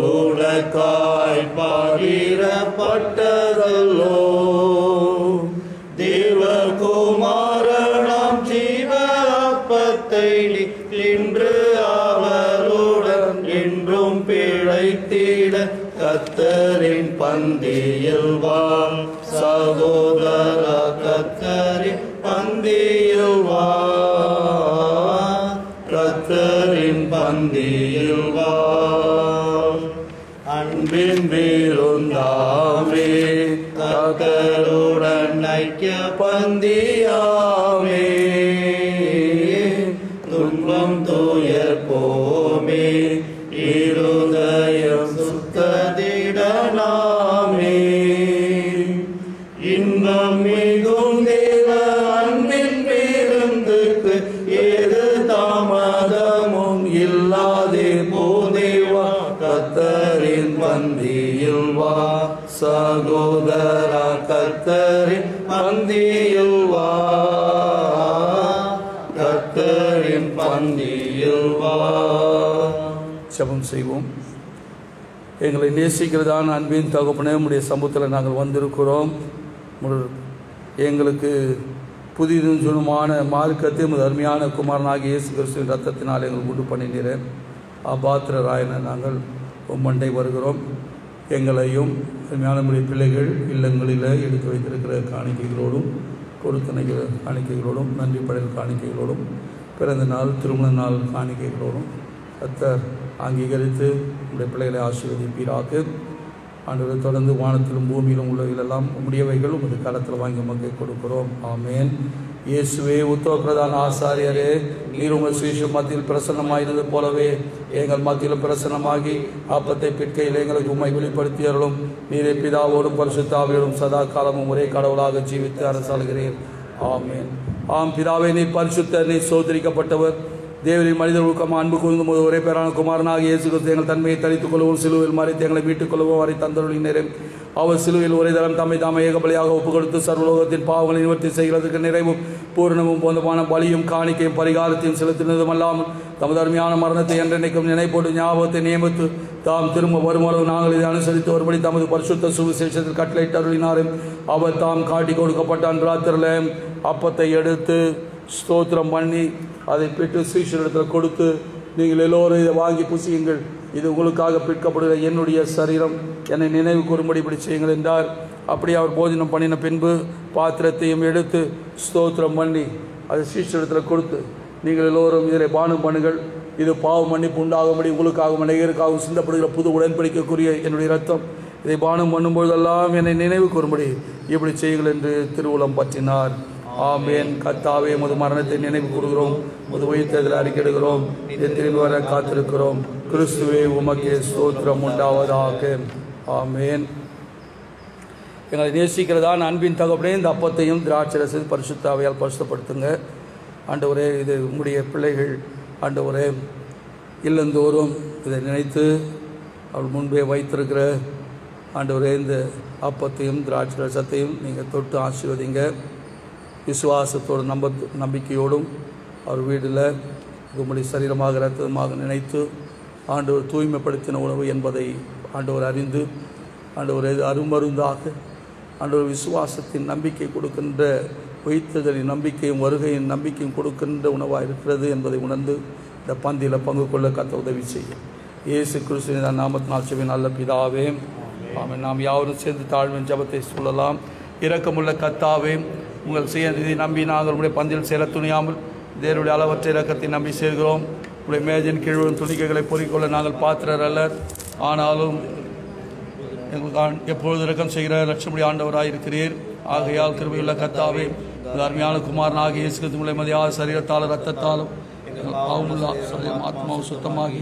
D: உனக்காய் பகிரப்பட்டதல்லோ. தேவகுமாரனாம் ஜீவ அப்பத்தை இன்று அவருடன் என்றும் பிழைத்திட கர்த்தரின் பந்தியில் வா சகோதரா, கர்த்தரின் பந்தியில் வா, கர்த்தரின் பந்தியில் வா. அன்பின் விருந்தாமே கர்த்தருடன் ஐக்கிய பந்தியாமே, துன்பம் துயர் போமே இருதயம் சுத்ததிடனாமே. இன்பம் மிகும் தேவ அன்பின் விருந்துக்கு ஏது தாமதமும் இல்லாதே போதேவா, கர்த்தரின் பந்தியில் வா சகோதரா, கர்த்தரின் பந்தியில் வா, கர்த்தரின் பந்தியில் வா.
A: ஜெபம் செய்வோம். எங்களை நேசிக்கிறதான அன்பின் தகப்பனே, உம்முடைய சமூகத்தில் நாங்கள் வந்திருக்கிறோம். எங்களுக்கு புதிதும் சுனுமான மார்க்கத்தை அருமையான குமாரனாகிய இயேசு கிறிஸ்துவின் ரத்தத்தினால் எங்கள் உண்டு பண்ணினீரேன். அபாத்திரராயன நாங்கள் உம்மண்டை வருகிறோம். எங்களையும் அருமையான பிள்ளைகள் இல்லங்களில் எடுத்து வைத்திருக்கிற காணிக்கைகளோடும் கொடுத்தனைகள் காணிக்கைகளோடும் நன்றி படையல் காணிக்கைகளோடும் பிறந்த நாள் திருமண நாள் காணிக்கைகளோடும் கர்த்தர் அங்கீகரித்து உடைய பிள்ளைகளை ஆசீர்வதிப்பீராக. ஆண்டவரை தொடர்ந்து வானத்திலும் பூமியிலும் உள்ளவைகளெல்லாம் உடையவைகள் உமது கரத்தில் வாங்கி உமக்கு கொடுக்கிறோம். ஆமேன். இயேசுவே உத்தம பிரதான ஆசாரியரே, நீர் உங்கள் சுவிசேஷ மத்தியில் பிரசன்னமாயிருந்தது போலவே எங்கள் மத்தியிலும் பிரசன்னமாகி அப்பத்தை பிற்கையில் எங்களுக்கு உம்மை வெளிப்படுத்தியர்களும் நீரே பிதாவோடும் பரிசுத்த ஆவியோடும் சதா காலமும் ஒரே கடவுளாக ஜீவித்து அரசாளுகிறீர். ஆமேன். ஆம் பிதாவே, நீர் பரிசுத்தர், நீர் சோதரிக்கப்பட்டவர், தேவரின் மனிதர் ஊக்கம் அன்பு கூர்ந்து ஒரே பேரான குமாரனாக இயேசு கிறிஸ்து எங்கள் தன்மையை தரித்துக் கொள்ளவும் சிலுவையில் மறைத்து எங்களை மீட்டுக் கொள்ளவும் வரை தந்தருளினரே. அவர் சிலுவையில் ஒரே தரம் தம்மை தாமே ஏகபலியாக ஒப்புக் கொடுத்து சர்வலோகத்தின் பாவங்களை நிவர்த்தி செய்கிறதுக்கு நிறைவும் பூரணமும் போந்தமான பலியும் காணிக்கையும் பரிகாரத்தையும் செலுத்தினதும் அல்லாமல் தமது அருமையான மரணத்தை என்றென்னைக்கும் நினைப்போடு ஞாபகத்தை நியமித்து தாம் திரும்ப வருமானவு நாங்கள் இதை அனுசரித்து ஒருபடி தமது பரிசுத்த சுவிசேஷத்தில் கட்டளையிட்டு அருளினாரும். அவர் தாம் காட்டி கொடுக்கப்பட்ட அன்றாத்திரல அப்பத்தை எடுத்து ஸ்தோத்திரம் பண்ணி அதை பெற்று சீஷரிடத்தில் கொடுத்து, நீங்கள் எல்லோரும் இதை வாங்கி புசியுங்கள், இது உங்களுக்காக பிற்கப்படுகிற என்னுடைய சரீரம், என்னை நினைவு கூறும்படி இப்படி செய்யுங்கள் என்றார். அப்படி அவர் போஜனம் பண்ணின பின்பு பாத்திரத்தையும் எடுத்து ஸ்தோத்திரம் பண்ணி அதை சீஷரிடத்தில் கொடுத்து, நீங்கள் எல்லோரும் இதில் பானம் பண்ணுங்கள், இது பாவ மன்னிப்பு உண்டாகும்படி உங்களுக்காகவும் அநேகருக்காகவும் சிந்தப்படுகிற புது உடன்படிக்கைக்குரிய என்னுடைய ரத்தம், இதை பானம் பண்ணும்பொழுதெல்லாம் என்னை நினைவு கூறும்படி இப்படி செய்யுங்கள் என்று திருவுளம் பற்றினார். ஆமேன். கர்த்தாவே, உமது மரணத்தை நினைவு கூறுகிறோம், உமது உயிர்த்தெழுதலை அறிக்கையிடுகிறோம், நித்திரையில் வர காத்திருக்கிறோம். கிறிஸ்துவே, உமக்கே ஸ்தோத்திரம் உண்டாவதாக. ஆமேன். எங்களை நேசிக்கிறதான் அன்பின் தகப்பனே, இந்த அப்பத்தையும் திராட்சரசு பரிசுத்த ஆவியால் பரிசுத்தப்படுத்துங்க ஆண்டவரே. இது உங்களுடைய பிள்ளைகள் ஆண்டவரே இல்லந்தோறும் இதை நினைத்து அவள் முன்பே வைத்திருக்கிற ஆண்டவரே இந்த அப்பத்தையும் திராட்சரசத்தையும் நீங்கள் தொட்டு ஆசீர்வதிங்க. விசுவாசத்தோடு நம்பிக்கையோடும் அவர் வீட்டில் உங்களுடைய சரீரமாக இரத்தமாக நினைத்து ஆண்டவர் தூய்மைப்படுத்தின உணவு என்பதை ஆண்டவர் அறிந்து ஆண்டவர் அருமருந்தாக ஆண்டவர் விசுவாசத்தின் நம்பிக்கை கொடுக்கின்ற உயிர்த்தெழுதலின் நம்பிக்கையும் வருகையின் நம்பிக்கையும் கொடுக்கின்ற உணவாக இருக்கிறது என்பதை உணர்ந்து இந்த பந்தியில் பங்கு கொள்ள கர்த்தர் உதவி செய்யும். இயேசு கிறிஸ்துவின் நாமத்தினால் செபிக்கிறேன் நல்ல பிதாவே, ஆமென். நாம் யாவரும் சேர்ந்து தாழ்வின் ஜெபத்தை சொல்லலாம். இரக்கமுள்ள கர்த்தாவே, உங்கள் இதை நம்பி நாங்கள் உங்களுடைய பந்தியில் சேர துணியாமல் தேவனுடைய அளவற்ற இரக்கத்தை நம்பி சேர்கிறோம். உங்களுடைய மேஜின் கீழும் துணிக்கைகளை பொறிக்கொள்ள நாங்கள் பாத்திரர் அல்லர். ஆனாலும் எங்களுக்கு எப்பொழுது இரக்கம் செய்கிற லட்சுமி ஆண்டவராக இருக்கிறீர். ஆகையால் கிருபையுள்ள கர்த்தாவே, அருமையான குமாரனாகிய இயேசு கிறிஸ்து மூலமாக சரீரத்தாலும் இரத்தத்தாலும் பாவமுள்ள ஆத்மாவும் சுத்தமாகி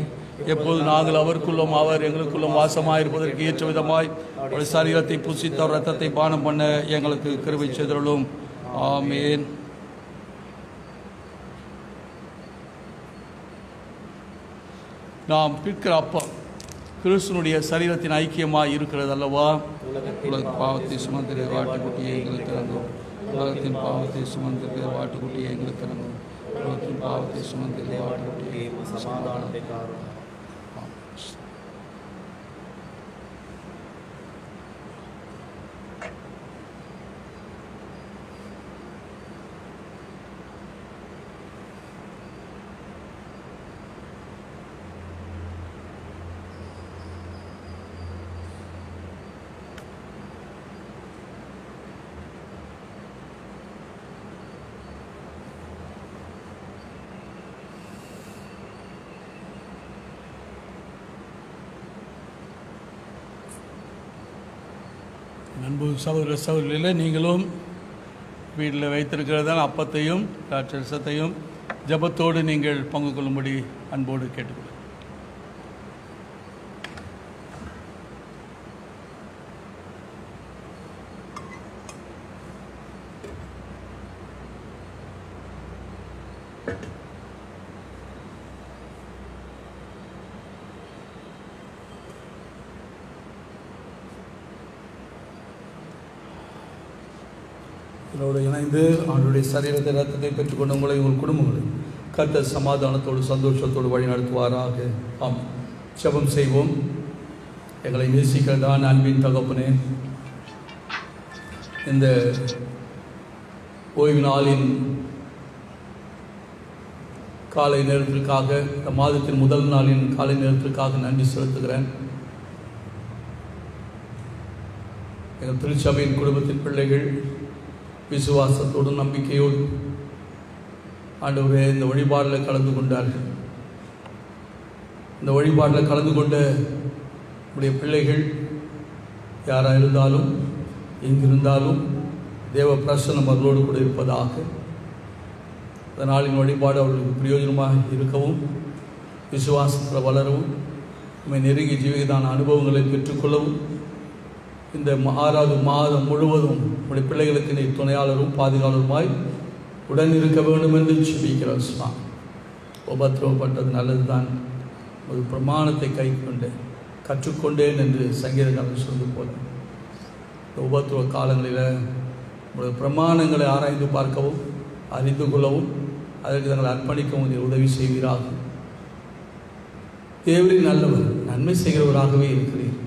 A: எப்போது நாங்கள் அவருக்குள்ளும் அவர் எங்களுக்குள்ளும் வாசமாயிருப்பதற்கு ஏற்ற விதமாய் ஒரு சரீரத்தை புசித்து அவர் இரத்தத்தை பானம் பண்ண எங்களுக்கு கிருபை செய்தருளும். ஆமேன். நாம் பிற்கிற அப்பம் கிறிஸ்துனுடைய சரீரத்தின் ஐக்கியமாக இருக்கிறது அல்லவா? உலக பாவத்தை சுமந்திர வாட்டுக்குட்டியை எங்களுக்கு இறங்கும். உலகத்தின் பாவத்தை சுமந்திருக்கிற வாட்டுக்குட்டியை எங்களுக்கு இறங்கும். உலகத்தின் பாவத்தை சுமந்திர வாட்டுக்குட்டியை அன்பு சகோதர சகோதரில் நீங்களும் வீட்டில் வைத்திருக்கிறதான அப்பத்தையும் திராட்சரசத்தையும் ஜபத்தோடு நீங்கள் பங்கு கொள்ளும்படி அன்போடு கேட்டுக்கொள்கிறேன். இதோடு இணைந்து அவருடைய சரீரத்தை ரத்தத்தை பெற்றுக்கொண்ட உங்களை உங்கள் குடும்பங்களை கர்த்தர் சமாதானத்தோடு சந்தோஷத்தோடு வழி நடத்துவாராக. ஆம், ஜெபம் செய்வோம். எங்களை நேசிக்கிறதான் அன்பின் தகப்பனே, இந்த ஓய்வு நாளின் காலை நேரத்திற்காக, இந்த மாதத்தின் முதல் நாளின் காலை நேரத்திற்காக நன்றி செலுத்துகிறேன். எங்கள் திருச்சபையின் குடும்பத்தின் பிள்ளைகள் விசுவாசத்தோடும் நம்பிக்கையோடு ஆண்டவரே இந்த வழிபாடில் கலந்து கொண்டார்கள். இந்த வழிபாடில் கலந்து கொண்ட நம்முடைய பிள்ளைகள் யாராக இருந்தாலும் எங்கிருந்தாலும் தேவ பிரசன்னம் அவர்களோடு கூட இருப்பதாக. இந்த நாளின் வழிபாடு அவர்களுக்கு பிரயோஜனமாக இருக்கவும், விசுவாசத்தில் வளரவும், நம்மை நெருங்கி ஜீவிதான அனுபவங்களை பெற்றுக்கொள்ளவும், இந்த 6வது மாதம் முழுவதும் நம்முடைய பிள்ளைகளுக்கு நீ துணையாளரும் பாதுகாவலருமாய் உடன் இருக்க வேண்டும் என்று ஜெபிக்கிறோம் சுவாமி. உபத்திரவப்பட்டது நல்லது தான், ஒரு பிரமாணத்தை கை கொண்டு கற்றுக்கொண்டேன் என்று சங்கீதக்காரன் சொல்வது போல இந்த உபத்திரவ காலங்களில் உங்களுடைய பிரமாணங்களை ஆராய்ந்து பார்க்கவும் அறிந்து கொள்ளவும் அதற்கு தங்களை அர்ப்பணிக்கவும் இதில் உதவி செய்வீராக. தேவரின் நல்லவர், நன்மை செய்கிறவராகவே இருக்கிறீர்.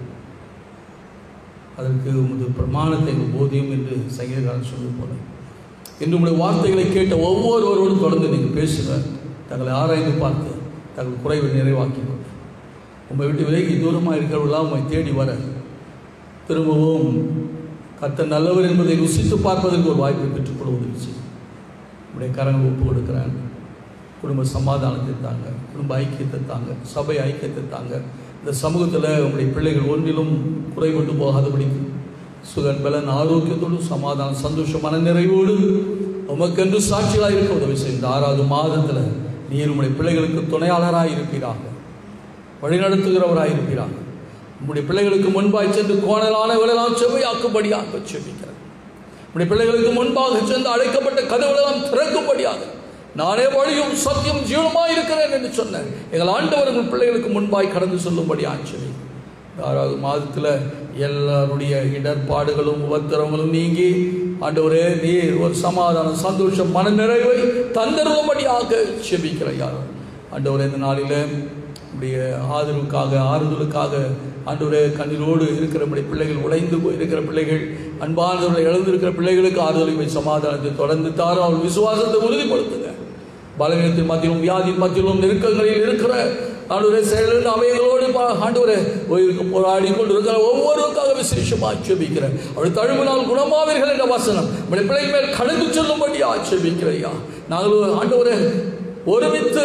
A: அதற்கு உமது பிரமாணத்தை போதியும் என்று சங்கீதக்காரன் சொல்வது போல இன்று உங்களுடைய வார்த்தைகளை கேட்ட ஒவ்வொருவரோடும் தொடர்ந்து நீங்கள் பேசுகிற தங்களை ஆராய்ந்து பார்த்து தங்கள் குறைவை நிறைவாக்கி கொண்டு உங்களை விட்டு விலகி தூரமாக இருக்கிறவர்களாம் உண்மை தேடி வர திரும்பவும் கர்த்தர் நல்லவர் என்பதை ருசித்து பார்ப்பதற்கு ஒரு வாய்ப்பை பெற்றுக்கொள்ள உதவி செய்யும். உங்களுடைய கரங்கள் ஒப்பு கொடுக்குறேன். குடும்ப சமாதானத்தை தாங்க, குடும்ப ஐக்கியத்தை தாங்க, சபை ஐக்கியத்தை தாங்க. இந்த சமூகத்தில் உங்களுடைய பிள்ளைகள் ஒன்றிலும் குறைபட்டு போகாதபடிக்கு சுகன் பலன் ஆரோக்கியத்தோடு சமாதானம் சந்தோஷம் மன நிறைவோடு உமக்கென்று சாட்சிகளாக இருக்க உதவி செய்யும். இந்த 6வது மாதத்தில் நீர் உங்களுடைய பிள்ளைகளுக்கு துணையாளராக இருப்பீராக, வழிநடத்துகிறவராக இருப்பீராக. உங்களுடைய பிள்ளைகளுக்கு முன்பாய் சென்று கோணலான விழலாம் செவ்வையாக்கும்படியாக செபிக்கிறேன். உங்களுடைய பிள்ளைகளுக்கு முன்பாக சென்று அழைக்கப்பட்ட கதவுகளெல்லாம் திறக்கும்படியாக நானே வழியும் சத்தியம் ஜீவனமாக இருக்கிறேன் என்று சொன்னேன். எங்கள் ஆண்டவர் உங்கள் பிள்ளைகளுக்கு முன்பாய் கடந்து சொல்லும்படி ஆட்சி. 6வது மாதத்தில் எல்லாருடைய இடர்பாடுகளும் உபத்திரங்களும் நீங்கி ஆண்டவரே நீர் ஒரு சமாதானம் சந்தோஷம் மன நிறைவை தந்தரும்படியாக செபிக்கிறார். ஆண்டவரே இந்த நாளில் உடைய ஆதரவுக்காக ஆறுதலுக்காக ஆண்டவரே கண்ணீரோடு இருக்கிற பிள்ளைகள், உடைந்து போய் இருக்கிற பிள்ளைகள், அன்பானவர்களை இழந்திருக்கிற பிள்ளைகளுக்கு ஆறுதலை சமாதானத்தை தொடர்ந்து தாரும். அவர்கள் விசுவாசத்தை உறுதிப்படுத்துங்க. பலவீனத்தின் மத்தியிலும் வியாதியின் மத்தியிலும் நெருக்கங்களில் இருக்கிற ஆண்டவரே செயலில் அவைகளோடு ஆண்டவரே உயிருக்கு போராடி கொண்டு இருக்கிற ஒவ்வொருவருக்காக விசேஷமாக ஆட்சேபிக்கிறேன். அவருடைய தழுவினால் குணமாவீர்கள் என்ற வசனம் நம்முடைய பிள்ளைகள் மேல் கடந்து செல்லும்படி ஆட்சேபிக்கிறையா. நாங்கள் ஆண்டவரே ஒருமித்து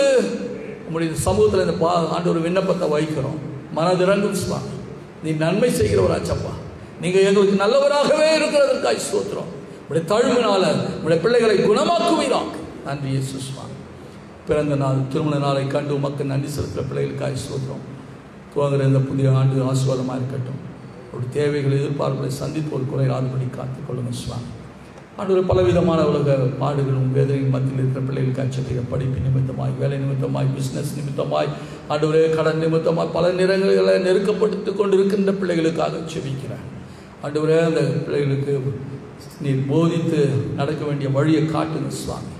A: நம்முடைய சமூகத்தில் இந்த ஆண்டவர் விண்ணப்பத்தை வைக்கிறோம். மனதிறங்கும் சுவாமி, நீ நன்மை செய்கிறவராச்சப்பா, நீங்கள் எங்களுக்கு நல்லவராகவே இருக்கிறதற்காய் ஸ்தோத்திரம். உடைய தழுவினால உடைய பிள்ளைகளை குணமாக்குவீராக. நன்றி இயேசு சுவாமி. பிறந்த நாள் திருமண நாளை கண்டு மக்கள் நன்றி செலுத்துகிற பிள்ளைகளுக்காய் ஸ்தோத்திரம். துவங்குகிற இந்த புதிய ஆண்டு ஆசீர்வாதமாக இருக்கட்டும். ஒரு தேவைகளை எதிர்பார்ப்புகளை சந்தித்து ஒரு குறையாதபடி காத்துக்கொள்ளுங்கள் சுவாமி. ஆண்டவர் பலவிதமான உலக பாடுகளும் வேதனையின் மத்தியில் இருக்கிற பிள்ளைகளுக்கு அச்சத்தைய படிப்பு நிமித்தமாய், வேலை நிமித்தமாய், பிஸ்னஸ் நிமித்தமாய், ஆண்டவரே கடன் நிமித்தமாய் பல நிறங்களை நெருக்கப்படுத்திக் கொண்டிருக்கின்ற பிள்ளைகளுக்காக செபிக்கிறேன். ஆண்டவரே அந்த பிள்ளைகளுக்கு நீர் போதித்து நடக்க வேண்டிய வழியை காட்டுங்க சுவாமி.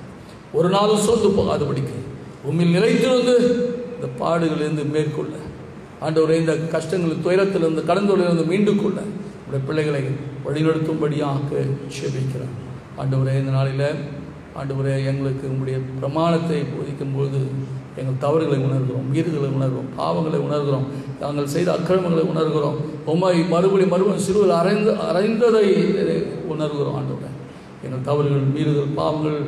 A: ஒரு நாளும் சோர்ந்து போகாதபடிக்கு உண்மையில் நிலைத்திருந்து இந்த பாடுகளிலிருந்து மேற்கொள்ள, ஆண்டவரே இந்த கஷ்டங்கள் துயரத்திலிருந்து கடந்தோலிருந்து மீண்டு கொள்ள உடைய பிள்ளைகளை வழிநடத்தும்படியாக செபிக்கிறேன். ஆண்டவரே இந்த நாளில் ஆண்டவரே எங்களுக்கு உங்களுடைய பிரமாணத்தை போதிக்கும்போது எங்கள் தவறுகளை உணர்கிறோம், மீறுதலை உணர்கிறோம், பாவங்களை உணர்கிறோம், நாங்கள் செய்த அக்கிரமங்களை உணர்கிறோம், உம்மை மறுபடியும் சிறுவில் அறைந்ததை உணர்கிறோம். ஆண்டவரே எங்கள் தவறுகள், மீறுதல், பாவங்கள்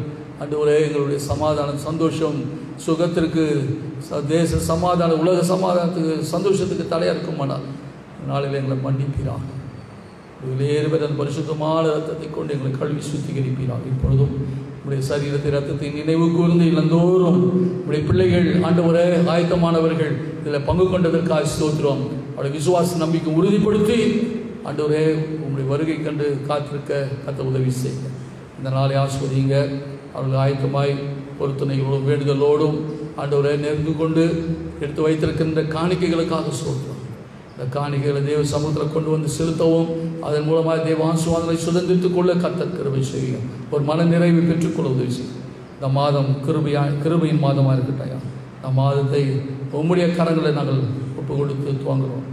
A: ஆண்டவரே எங்களுடைய சமாதானம் சந்தோஷம் சுகத்திற்கு தேச சமாதானம் உலக சமாதானத்துக்கு சந்தோஷத்துக்கு தடையாக இருக்குமானால் நாளில் எங்களை மன்னிப்பீராக. வெளியேறுவதன் பரிசுத்தமான ரத்தத்தை கொண்டு எங்களை கழுவி சுத்திகரிப்பீராக. இப்பொழுதும் உடைய சரீரத்தை ரத்தத்தை நினைவு கூர்ந்து இல்லந்தோறும் உடைய பிள்ளைகள் ஆண்டவரே ஆயத்தமானவர்கள் இதில் பங்கு கொண்டதற்காக ஸ்தோத்திரம். அவருடைய விசுவாச நம்பிக்கை உறுதிப்படுத்தி ஆண்டவரே உங்களுடைய வருகை கண்டு காத்திருக்க கத்த உதவி செய்யுங்க. இந்த நாளை ஆஸ்வதிங்க. அவர்கள் ஆயத்தமாய் பொருத்தனைகளோடும் வேண்டுதலோடும் ஆண்டவரை நெருங்கி கொண்டு எடுத்து வைத்திருக்கின்ற காணிக்கைகளுக்காக சொல்கிறோம். இந்த காணிக்கைகளை தேவ சமூகத்தில் கொண்டு வந்து செலுத்தவும் அதன் மூலமாக தேவ ஆசீர்வாதங்களை சுதந்திரித்துக் கொள்ள கர்த்தர் கிருபை செய்யும். ஒரு மன நிறைவை பெற்றுக்கொள்ள உதவி செய்யும். இந்த மாதம் கிருபையின் மாதமாக இருக்கட்டையா. இந்த மாதத்தை உம்முடைய கரங்களை நாங்கள் ஒப்பு கொடுத்து துவங்குகிறோம்.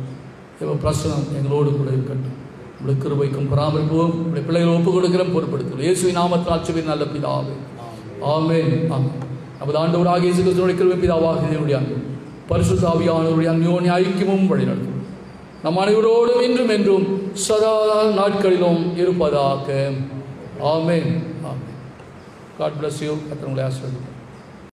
A: தேவ பிரசனம் எங்களோடு கூட இருக்கட்டும். உங்களுடைய கிருபைக்கும் பராமரிப்பும் உங்களுடைய பிள்ளைகளை ஒப்புக் கொடுக்கிற பொறுப்படுத்தும் இயேசுவின் நாமத்தில் ஆட்சியின் நல்ல பிதாவே, ஆமென். நமது ஆண்டவராகிய இயேசு கிறிஸ்துவின் கிருபை பிதாவாகிய தேவனுடைய அன்பும் பரிசுத்த ஆவியானவருடைய அந்யோன்ய ஐக்கியமும் வழிநடத்தும் நம் அனைவரோடும் இன்றும் என்றும் சதா நாட்களிலும் இருப்பதாக. ஆமென். ஆமென். God bless you. கர்த்தர் உங்களை ஆசீர்வதிப்பார்.